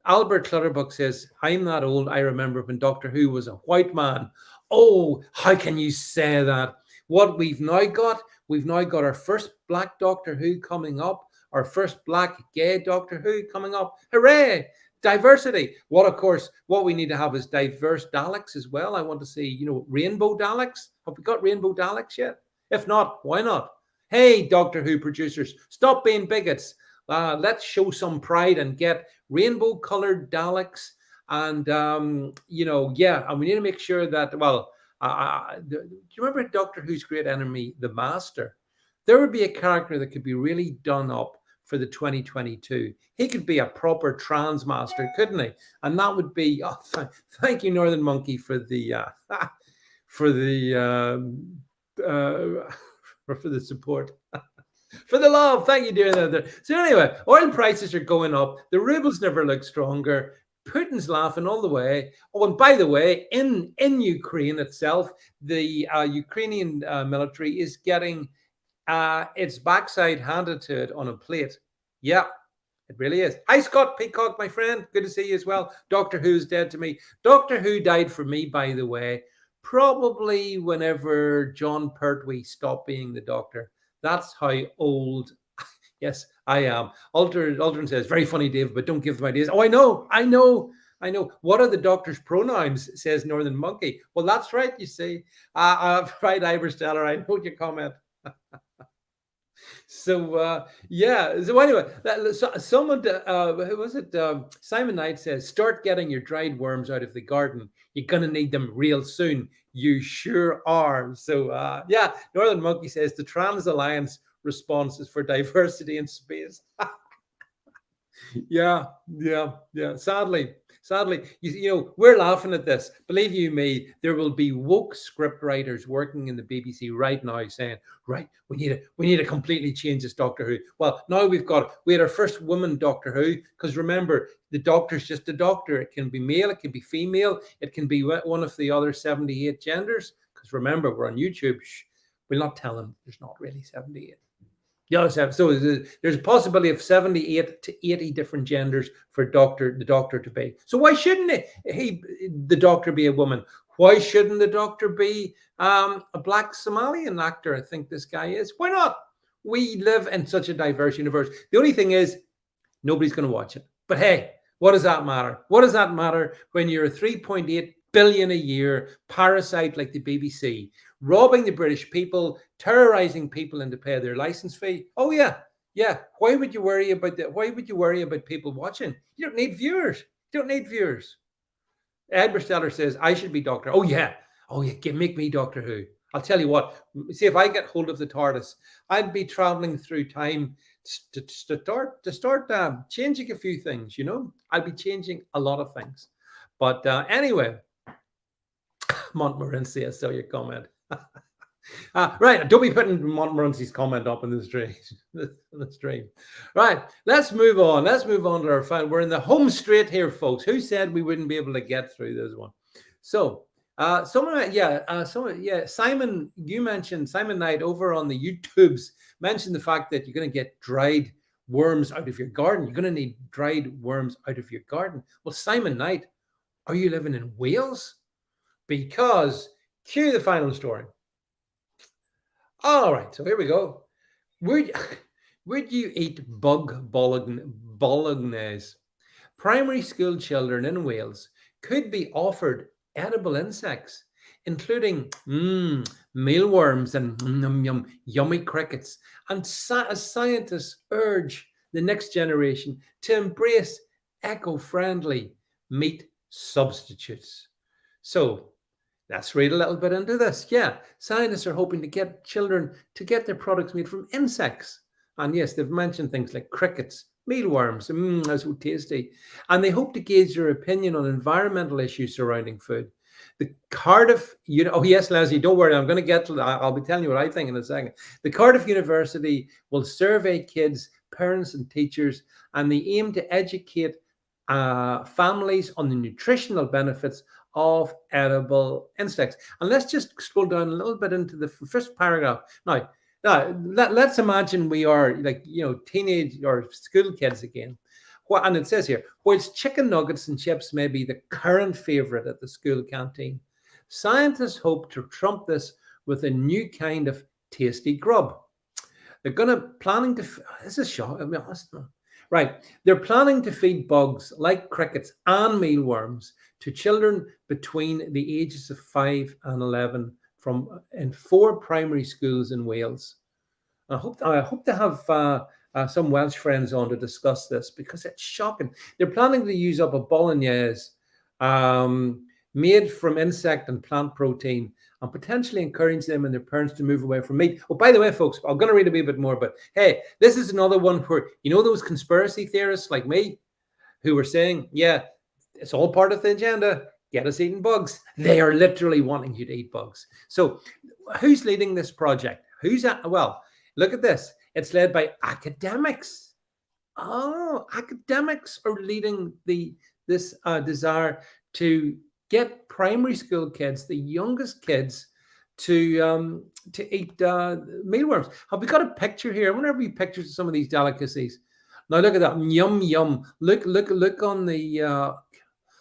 Albert Clutterbuck says, I'm that old. I remember when Doctor Who was a white man. Oh, how can you say that? What we've now got our first black Doctor Who coming up, our first black gay Doctor Who coming up. Hooray! Diversity. What we need to have is diverse Daleks as well. I want to see, rainbow Daleks. Have we got rainbow Daleks yet? If not, why not? Hey, Doctor Who producers, stop being bigots. Let's show some pride and get rainbow colored Daleks. And, and we need to make sure that, do you remember Doctor Who's great enemy, the Master? There would be a character that could be really done up for the 2022. He could be a proper trans master, couldn't he? And that would be, thank you, Northern Monkey, for the support. For the love. Thank you, dear. So anyway, oil prices are going up. The rubles never look stronger. Putin's laughing all the way. Oh, and by the way, in Ukraine itself, the Ukrainian military is getting its backside handed to it on a plate. Yeah, it really is. Hi, Scott Peacock, my friend. Good to see you as well. Doctor Who's dead to me. Doctor Who died for me, by the way, probably whenever John Pertwee stopped being the Doctor. That's how old, yes, I am. Aldrin says, very funny, Dave, but don't give them ideas. Oh, I know. What are the Doctor's pronouns, says Northern Monkey. Well, that's right, you see. Right, Iberstellar, I know your comment. So anyway, someone who was it? Simon Knight says, start getting your dried worms out of the garden. You're gonna need them real soon. You sure are. So Northern Monkey says the Trans Alliance response is for diversity in space. Yeah. Sadly, we're laughing at this. Believe you me, there will be woke script writers working in the BBC right now saying, right, we need to completely change this Doctor Who. Well, now we had our first woman Doctor Who, because remember, the Doctor's just a doctor. It can be male, it can be female, it can be one of the other 78 genders. Because remember, we're on YouTube. We'll not tell them there's not really 78. Yeah, so there's a possibility of 78 to 80 different genders for the doctor to be. So why shouldn't the doctor be a woman? Why shouldn't the doctor be a black Somalian actor? I think this guy is. Why not? We live in such a diverse universe. The only thing is, nobody's going to watch it. But hey, what does that matter? What does that matter when you're a 3.8 billion a year parasite like the BBC, robbing the British people, terrorizing people into pay their license fee? Oh yeah, yeah. Why would you worry about that? Why would you worry about people watching? You don't need viewers. You don't need viewers. Edward Steller says I should be Doctor. Oh yeah, make me Doctor Who. I'll tell you what. See, if I get hold of the TARDIS, I'd be traveling through time to start changing a few things. You know, I'd be changing a lot of things. But anyway, Montmorency, I saw your comment. Right, don't be putting Montmorency's comment up in the stream. Right, let's move on. Let's move on to our final. We're in the home straight here, folks. Who said we wouldn't be able to get through this one? So, Simon, you mentioned Simon Knight over on the YouTubes mentioned the fact that you're going to get dried worms out of your garden. You're going to need dried worms out of your garden. Well, Simon Knight, are you living in Wales? Because cue the final story. All right, so here we go. Would you eat bug bolognese? Primary school children in Wales could be offered edible insects, including mealworms and yummy crickets. And as scientists urge the next generation to embrace eco-friendly meat substitutes. So let's read a little bit into this. Yeah, scientists are hoping to get children to get their products made from insects. And yes, they've mentioned things like crickets, mealworms, that's so tasty. And they hope to gauge their opinion on environmental issues surrounding food. The Cardiff, oh yes, Leslie, don't worry, I'm going to get to that. I'll be telling you what I think in a second. The Cardiff University will survey kids, parents and teachers, and they aim to educate families on the nutritional benefits of edible insects. And let's just scroll down a little bit into the first paragraph. Now let's imagine we are teenage or school kids again. And it says here, whilst chicken nuggets and chips may be the current favorite at the school canteen, scientists hope to trump this with a new kind of tasty grub. They're planning to, this is shocking. Right. They're planning to feed bugs like crickets and mealworms to children between the ages of 5 and 11 in 4 primary schools in Wales. I hope to have some Welsh friends on to discuss this because it's shocking. They're planning to use up a bolognese made from insect and plant protein and potentially encourage them and their parents to move away from meat. Oh, by the way, folks, I'm going to read a wee bit more, but hey, this is another one where, those conspiracy theorists like me who were saying, yeah, it's all part of the agenda, get us eating bugs. They are literally wanting you to eat bugs. So who's leading this project? Well, look at this. It's led by academics. Oh, academics are leading this desire to get primary school kids, the youngest kids, to eat mealworms. Have we got a picture here? I wonder if we have pictures of some of these delicacies. Now look at that, yum yum. Look on the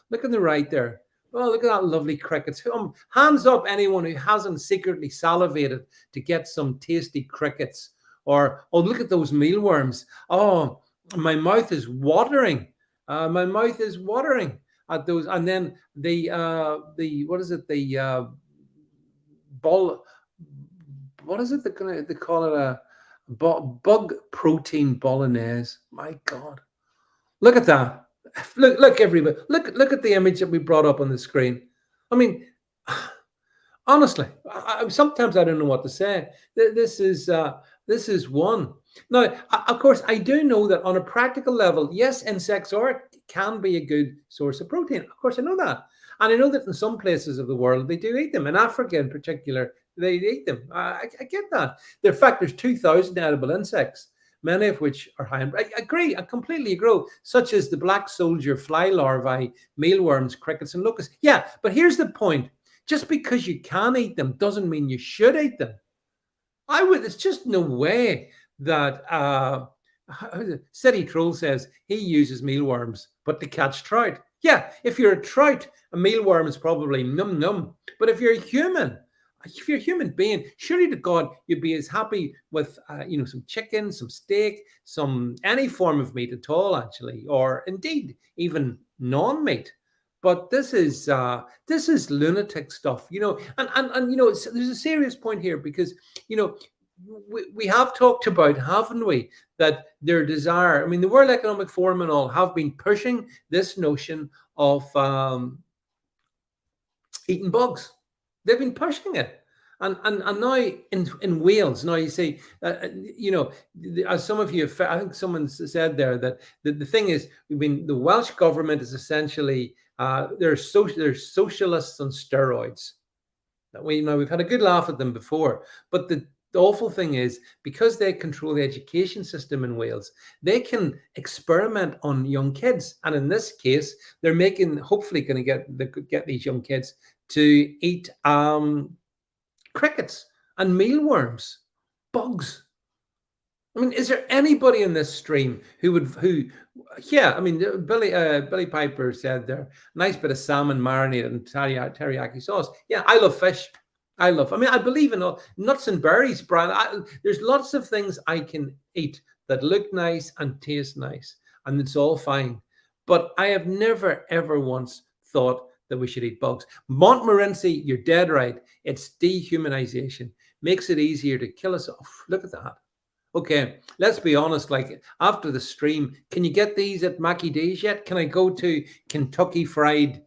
look on the right there. Oh, look at that lovely crickets. Hands up anyone who hasn't secretly salivated to get some tasty crickets. Or, oh, look at those mealworms. Oh, my mouth is watering. My mouth is watering at those. And then what is it? The what is it? They call it a bug protein bolognese. My God. Look at that. Look, everybody. Look at the image that we brought up on the screen. I mean, honestly, sometimes I don't know what to say. This is one. Now, of course, I do know that on a practical level, yes, insects can be a good source of protein. Of course, I know that. And I know that in some places of the world, they do eat them. In Africa in particular, they eat them. I get that. In fact, there's 2,000 edible insects, many of which are high. I agree. I completely agree. Such as the black soldier fly larvae, mealworms, crickets, and locusts. Yeah, but here's the point. Just because you can eat them doesn't mean you should eat them. There's just no way that City Troll says he uses mealworms, but to catch trout. Yeah, if you're a trout, a mealworm is probably num num. But if you're a human being, surely to God, you'd be as happy with some chicken, some steak, some any form of meat at all, actually, or indeed even non-meat. But this is lunatic stuff, and there's a serious point here because we have talked about, haven't we, that their desire. I mean, the World Economic Forum and all have been pushing this notion of eating bugs. They've been pushing it. And now in Wales, now you see, as some of you, I think someone said there that the thing is, the Welsh government is essentially they're socialists on steroids. We've had a good laugh at them before, but the awful thing is, because they control the education system in Wales, they can experiment on young kids, and in this case, they're hopefully going to get these young kids to eat crickets and mealworms, bugs. I mean, is there anybody in this stream yeah, I mean, Billy Piper said there, nice bit of salmon marinated in teriyaki sauce. Yeah, I love fish. I believe in all nuts and berries, Brian. There's lots of things I can eat that look nice and taste nice, and it's all fine. But I have never, ever once thought that we should eat bugs. Montmorency, you're dead right. It's dehumanization. Makes it easier to kill us off. Look at that. Okay, let's be honest. Like, after the stream, can you get these at Mackie D's yet? Can I go to Kentucky Fried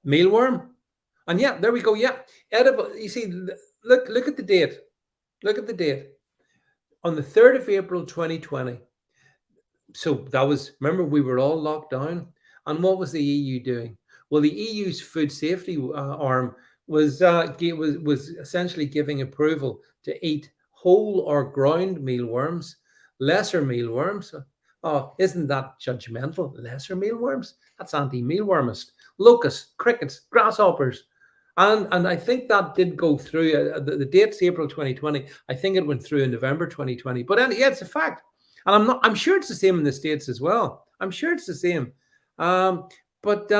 mealworm? And yeah, there we go. Yeah, edible. You see, look at the date. Look at the date. On the 3rd of April, 2020. So that was, remember, we were all locked down. And what was the EU doing? Well, the EU's food safety arm was essentially giving approval to eat whole or ground mealworms, lesser mealworms. Oh, isn't that judgmental? Lesser mealworms? That's anti-mealwormist. Locusts, crickets, grasshoppers. And I think that did go through. The date's April 2020. I think it went through in November 2020. But yeah, it's a fact. And I'm sure it's the same in the States as well. I'm sure it's the same. But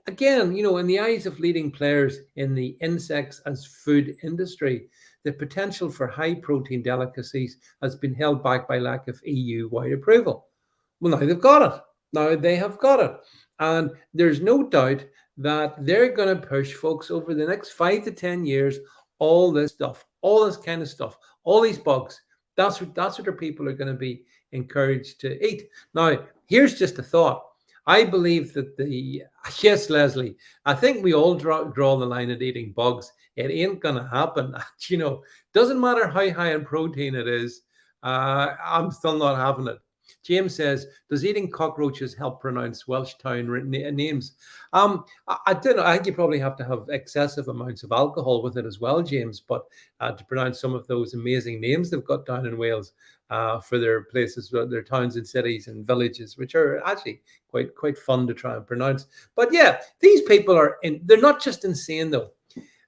again, in the eyes of leading players in the insects as food industry, the potential for high protein delicacies has been held back by lack of EU-wide approval. Well, now they've got it. Now they have got it. And there's no doubt that they're going to push, folks, over the next 5 to 10 years, all this stuff, all this kind of stuff, all these bugs. That's what their people are going to be encouraged to eat. Now, here's just a thought. I believe that yes, Leslie, I think we all draw the line at eating bugs. It ain't going to happen. Doesn't matter how high in protein it is. I'm still not having it. James says, does eating cockroaches help pronounce Welsh town names? I don't know. I think you probably have to have excessive amounts of alcohol with it as well, James, but to pronounce some of those amazing names they've got down in Wales for their places, their towns and cities and villages, which are actually quite fun to try and pronounce. But yeah, these people they're not just insane though.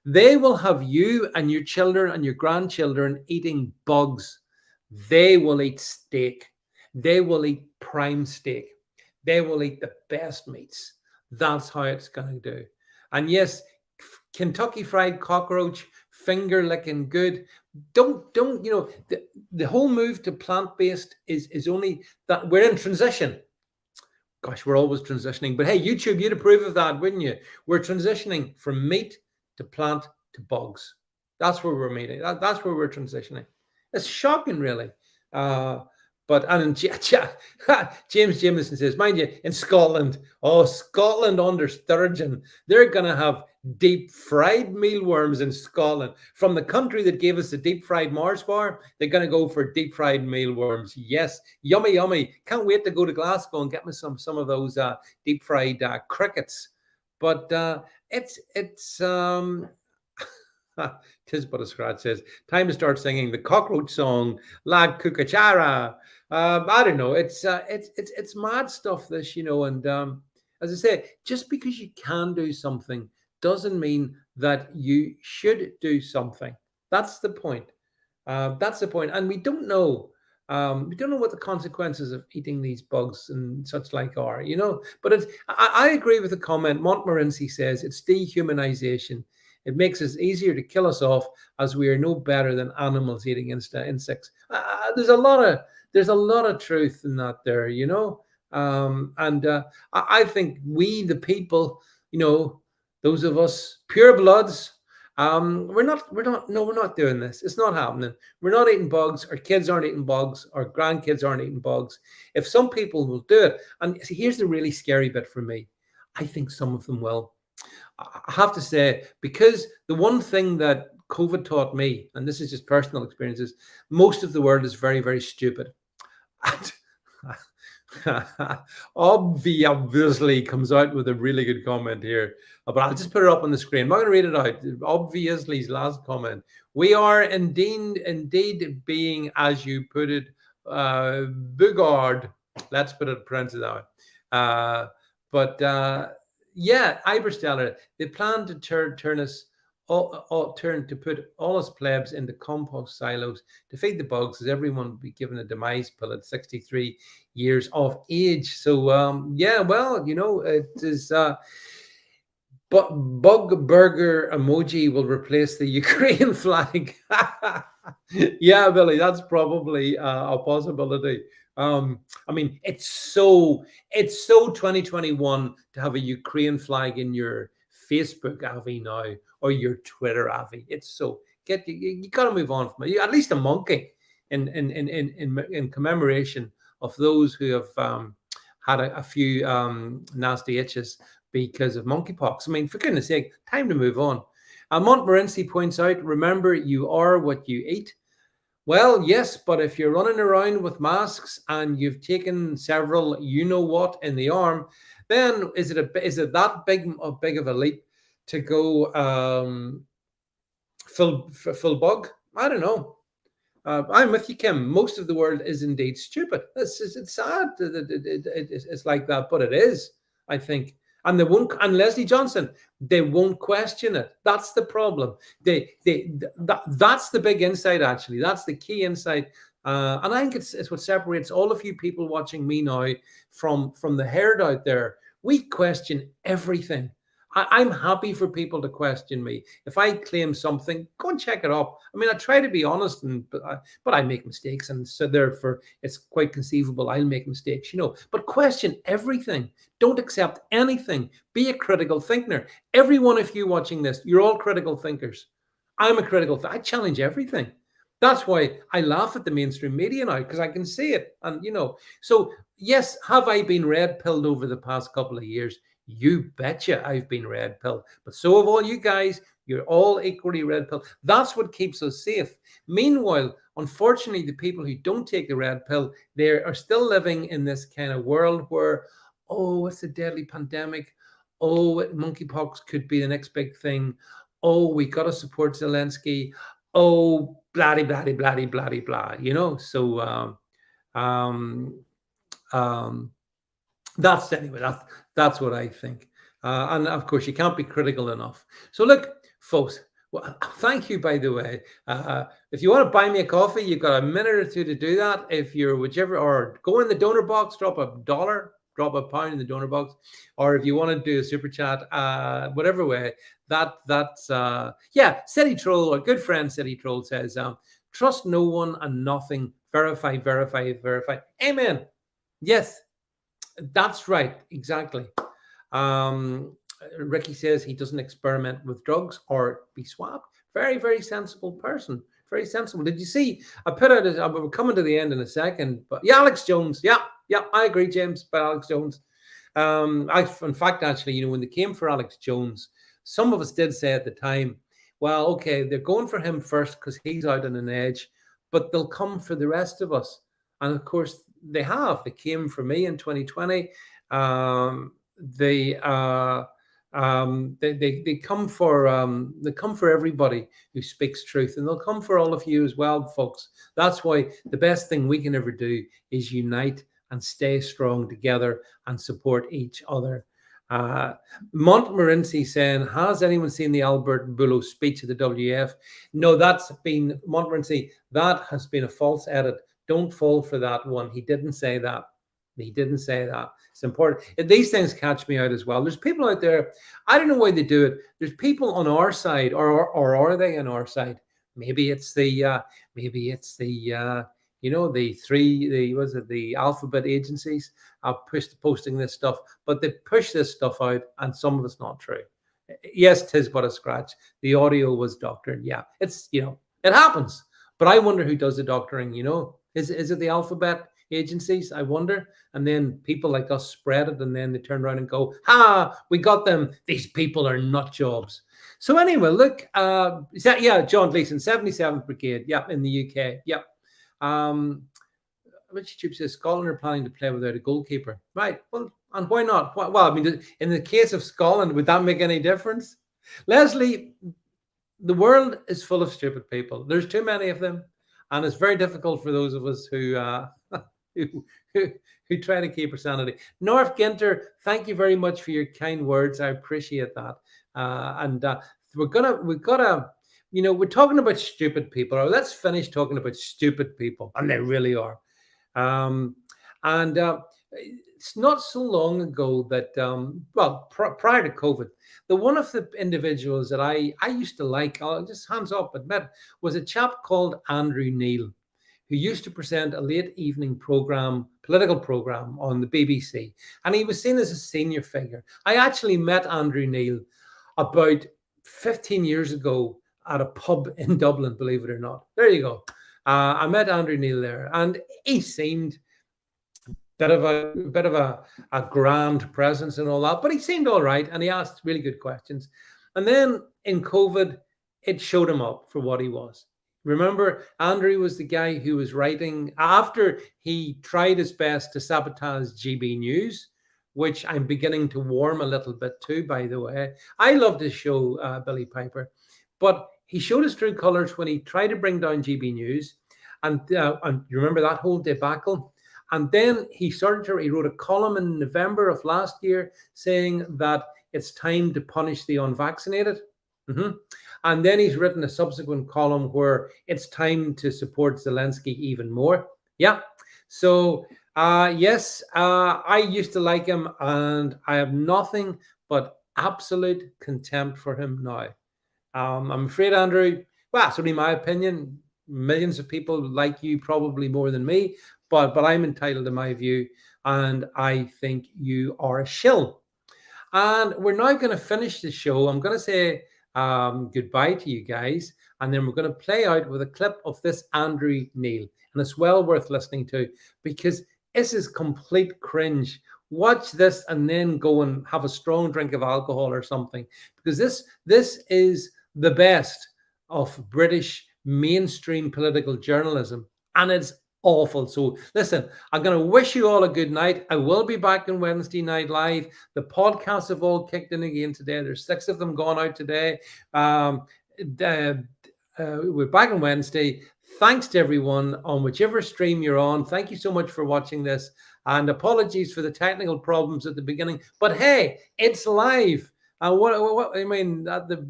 They will have you and your children and your grandchildren eating bugs. They will eat steak. They will eat prime steak. They will eat the best meats. That's how it's going to do. And yes, Kentucky Fried cockroach, finger licking good. Don't the whole move to plant-based is only that we're in transition. Gosh, we're always transitioning. But hey, YouTube, you'd approve of that, wouldn't you? We're transitioning from meat to plant to bugs. That's where we're meeting. That's where we're transitioning. It's shocking, really. James Jameson says, mind you, in Scotland, Scotland under Sturgeon, they're going to have deep fried mealworms in Scotland. From the country that gave us the deep fried Mars bar, they're going to go for deep fried mealworms. Yes, yummy, yummy. Can't wait to go to Glasgow and get me some of those deep fried crickets. But it's Tis but a scratch says, time to start singing the cockroach song, La Cucachara. I don't know. It's mad stuff, this, and as I say, just because you can do something doesn't mean that you should do something. That's the point. That's the point, and we don't know. We don't know what the consequences of eating these bugs and such like are, you know. But I agree with the comment. Montmorency says it's dehumanization. It makes it easier to kill us off as we are no better than animals eating insects. There's a lot of truth in that there, you know. And I think we, the people, you know, those of us pure bloods, we're not doing this. It's not happening. We're not eating bugs. Our kids aren't eating bugs. Our grandkids aren't eating bugs. If some people will do it, and see, here's the really scary bit for me. I think some of them will. I have to say, because the one thing that COVID taught me, and this is just personal experiences, most of the world is very, very stupid. Obviously comes out with a really good comment here, but I'll just put it up on the screen. I'm not going to read it out. Obviously's last comment. We are indeed being, as you put it, bugard. Let's put it parentheses out. Yeah, Iberstellar, they plan to turn us to put all us plebs into compost silos to feed the bugs, as everyone will be given a demise pill at 63 years of age. So yeah, well, you know, it is but bug burger emoji will replace the Ukraine flag. Yeah, Billy, that's probably a possibility. I mean, it's so 2021 to have a Ukraine flag in your Facebook Avi now, or your Twitter Avi. It's so you got to move on from it. At least a monkey in commemoration of those who have had a few nasty itches because of monkey pox. I mean, for goodness sake, time to move on. Montmorency points out, remember, you are what you eat. Well, yes, but if you're running around with masks and you've taken several, you know what, in the arm, then is it that big of a leap to go full bug? I don't know. I'm with you, Kim. Most of the world is indeed stupid. It's sad. It's like that, but it is, I think. And they won't. And Leslie Johnson, they won't question it. That's the problem. That's the big insight. Actually, that's the key insight. And I think it's what separates all of you people watching me now from the herd out there. We question everything. I'm happy for people to question me. If I claim something, go and check it up. I mean, I try to be honest, but I make mistakes, and so therefore it's quite conceivable I'll make mistakes, you know. But question everything. Don't accept anything. Be a critical thinker. Every one of you watching this, you're all critical thinkers. I'm a critical thinker. I challenge everything. That's why I laugh at the mainstream media now, because I can see it. And, you know, so yes, have I been red pilled over the past couple of years? You betcha I've been red pill, but so have all you guys. You're all equally red pill. That's what keeps us safe. Meanwhile, unfortunately, the people who don't take the red pill, they are still living in this kind of world where, oh, it's a deadly pandemic. Oh, monkeypox could be the next big thing. Oh, we got to support Zelensky. Oh, blah, blah, blah, blah, blah, blah, you know? So, that's what I think. And of course, you can't be critical enough. So look, folks, well, thank you, by the way. If you want to buy me a coffee, you've got a minute or two to do that. If you're whichever, or go in the donor box, drop $1, drop £1 in the donor box, or if you want to do a super chat, whatever way, that's yeah. City Troll, a good friend, City Troll says, trust no one and nothing. Verify, verify, verify. Amen. Yes. That's right, exactly. Ricky says he doesn't experiment with drugs or be swapped. Very, very sensible person. Very sensible. Did you see? I put out. We're coming to the end in a second, but yeah, Alex Jones. Yeah, I agree, James. But Alex Jones. In fact, actually, you know, when they came for Alex Jones, some of us did say at the time, well, okay, they're going for him first because he's out on an edge, but they'll come for the rest of us. And of course, they have. They came for me in 2020. They come for everybody who speaks truth, and they'll come for all of you as well, folks. That's why the best thing we can ever do is unite and stay strong together and support each other. Montmorency saying, has anyone seen the Albert Bullo speech at the WF? No, that's been, Montmorency, that has been a false edit. Don't fall for that one. He didn't say that. He didn't say that. It's important. These things catch me out as well. There's people out there, I don't know why they do it. There's people on our side, or are they on our side? Maybe it's the the alphabet agencies are posting this stuff, but they push this stuff out, and some of it's not true. Yes, 'tis but a scratch. The audio was doctored. Yeah, it's, it happens. But I wonder who does the doctoring. Is it the alphabet agencies? I wonder. And then people like us spread it, and then they turn around and go, we got them. These people are nut jobs. So anyway, look, John Gleason, 77th Brigade, in the UK, Rich Tube says Scotland are planning to play without a goalkeeper, right? Well, and why not? Well, I mean, in the case of Scotland, would that make any difference? Leslie, the world is full of stupid people. There's too many of them, and it's very difficult for those of us who try to keep our sanity. North Gettr, thank you very much for your kind words. I appreciate that. We're talking about stupid people, or let's finish talking about stupid people, and they really are. It's not so long ago that, prior to COVID, one of the individuals that I used to like, I'll just hands up admit, was a chap called Andrew Neil, who used to present a late evening political program on the BBC. And he was seen as a senior figure. I actually met Andrew Neil about 15 years ago at a pub in Dublin, believe it or not. There you go. I met Andrew Neil there, and he seemed a bit of a grand presence and all that, but he seemed all right, and he asked really good questions. And then in COVID, it showed him up for what he was. Remember, Andrew was the guy who was writing after he tried his best to sabotage GB News, which I'm beginning to warm a little bit to, by the way. I loved his show, Billy Piper, but he showed his true colors when he tried to bring down GB News, and you remember that whole debacle? And then he wrote a column in November of last year saying that it's time to punish the unvaccinated. And then he's written a subsequent column where it's time to support Zelensky even more. Yeah. So, yes, I used to like him, and I have nothing but absolute contempt for him now. I'm afraid, Andrew, well, it's only my opinion. Millions of people like you probably more than me, but I'm entitled to my view, and I think you are a shill. And we're now going to finish the show. I'm going to say goodbye to you guys, and then we're going to play out with a clip of this Andrew Neil, and it's well worth listening to because this is complete cringe. Watch this and then go and have a strong drink of alcohol or something, because this is the best of British mainstream political journalism, and it's awful. So listen, I'm going to wish you all a good night. I will be back on Wednesday night live. The podcasts have all kicked in again today. There's 6 of them gone out today. We're back on Wednesday. Thanks to everyone on whichever stream you're on. Thank you so much for watching this, and apologies for the technical problems at the beginning, but hey, it's live. What I mean, the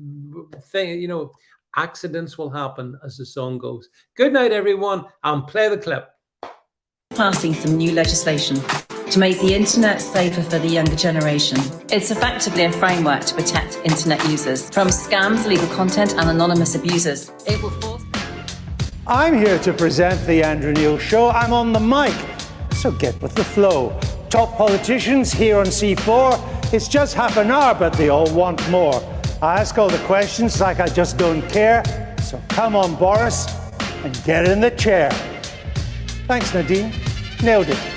thing, accidents will happen, as the song goes. Good night, everyone, and play the clip. Passing some new legislation to make the internet safer for the younger generation. It's effectively a framework to protect internet users from scams, illegal content, and anonymous abusers. It will force... I'm here to present the Andrew Neil Show. I'm on the mic, so get with the flow. Top politicians here on C4. It's just half an hour, but they all want more. I ask all the questions like I just don't care. So come on, Boris, and get in the chair. Thanks, Nadine. Nailed it.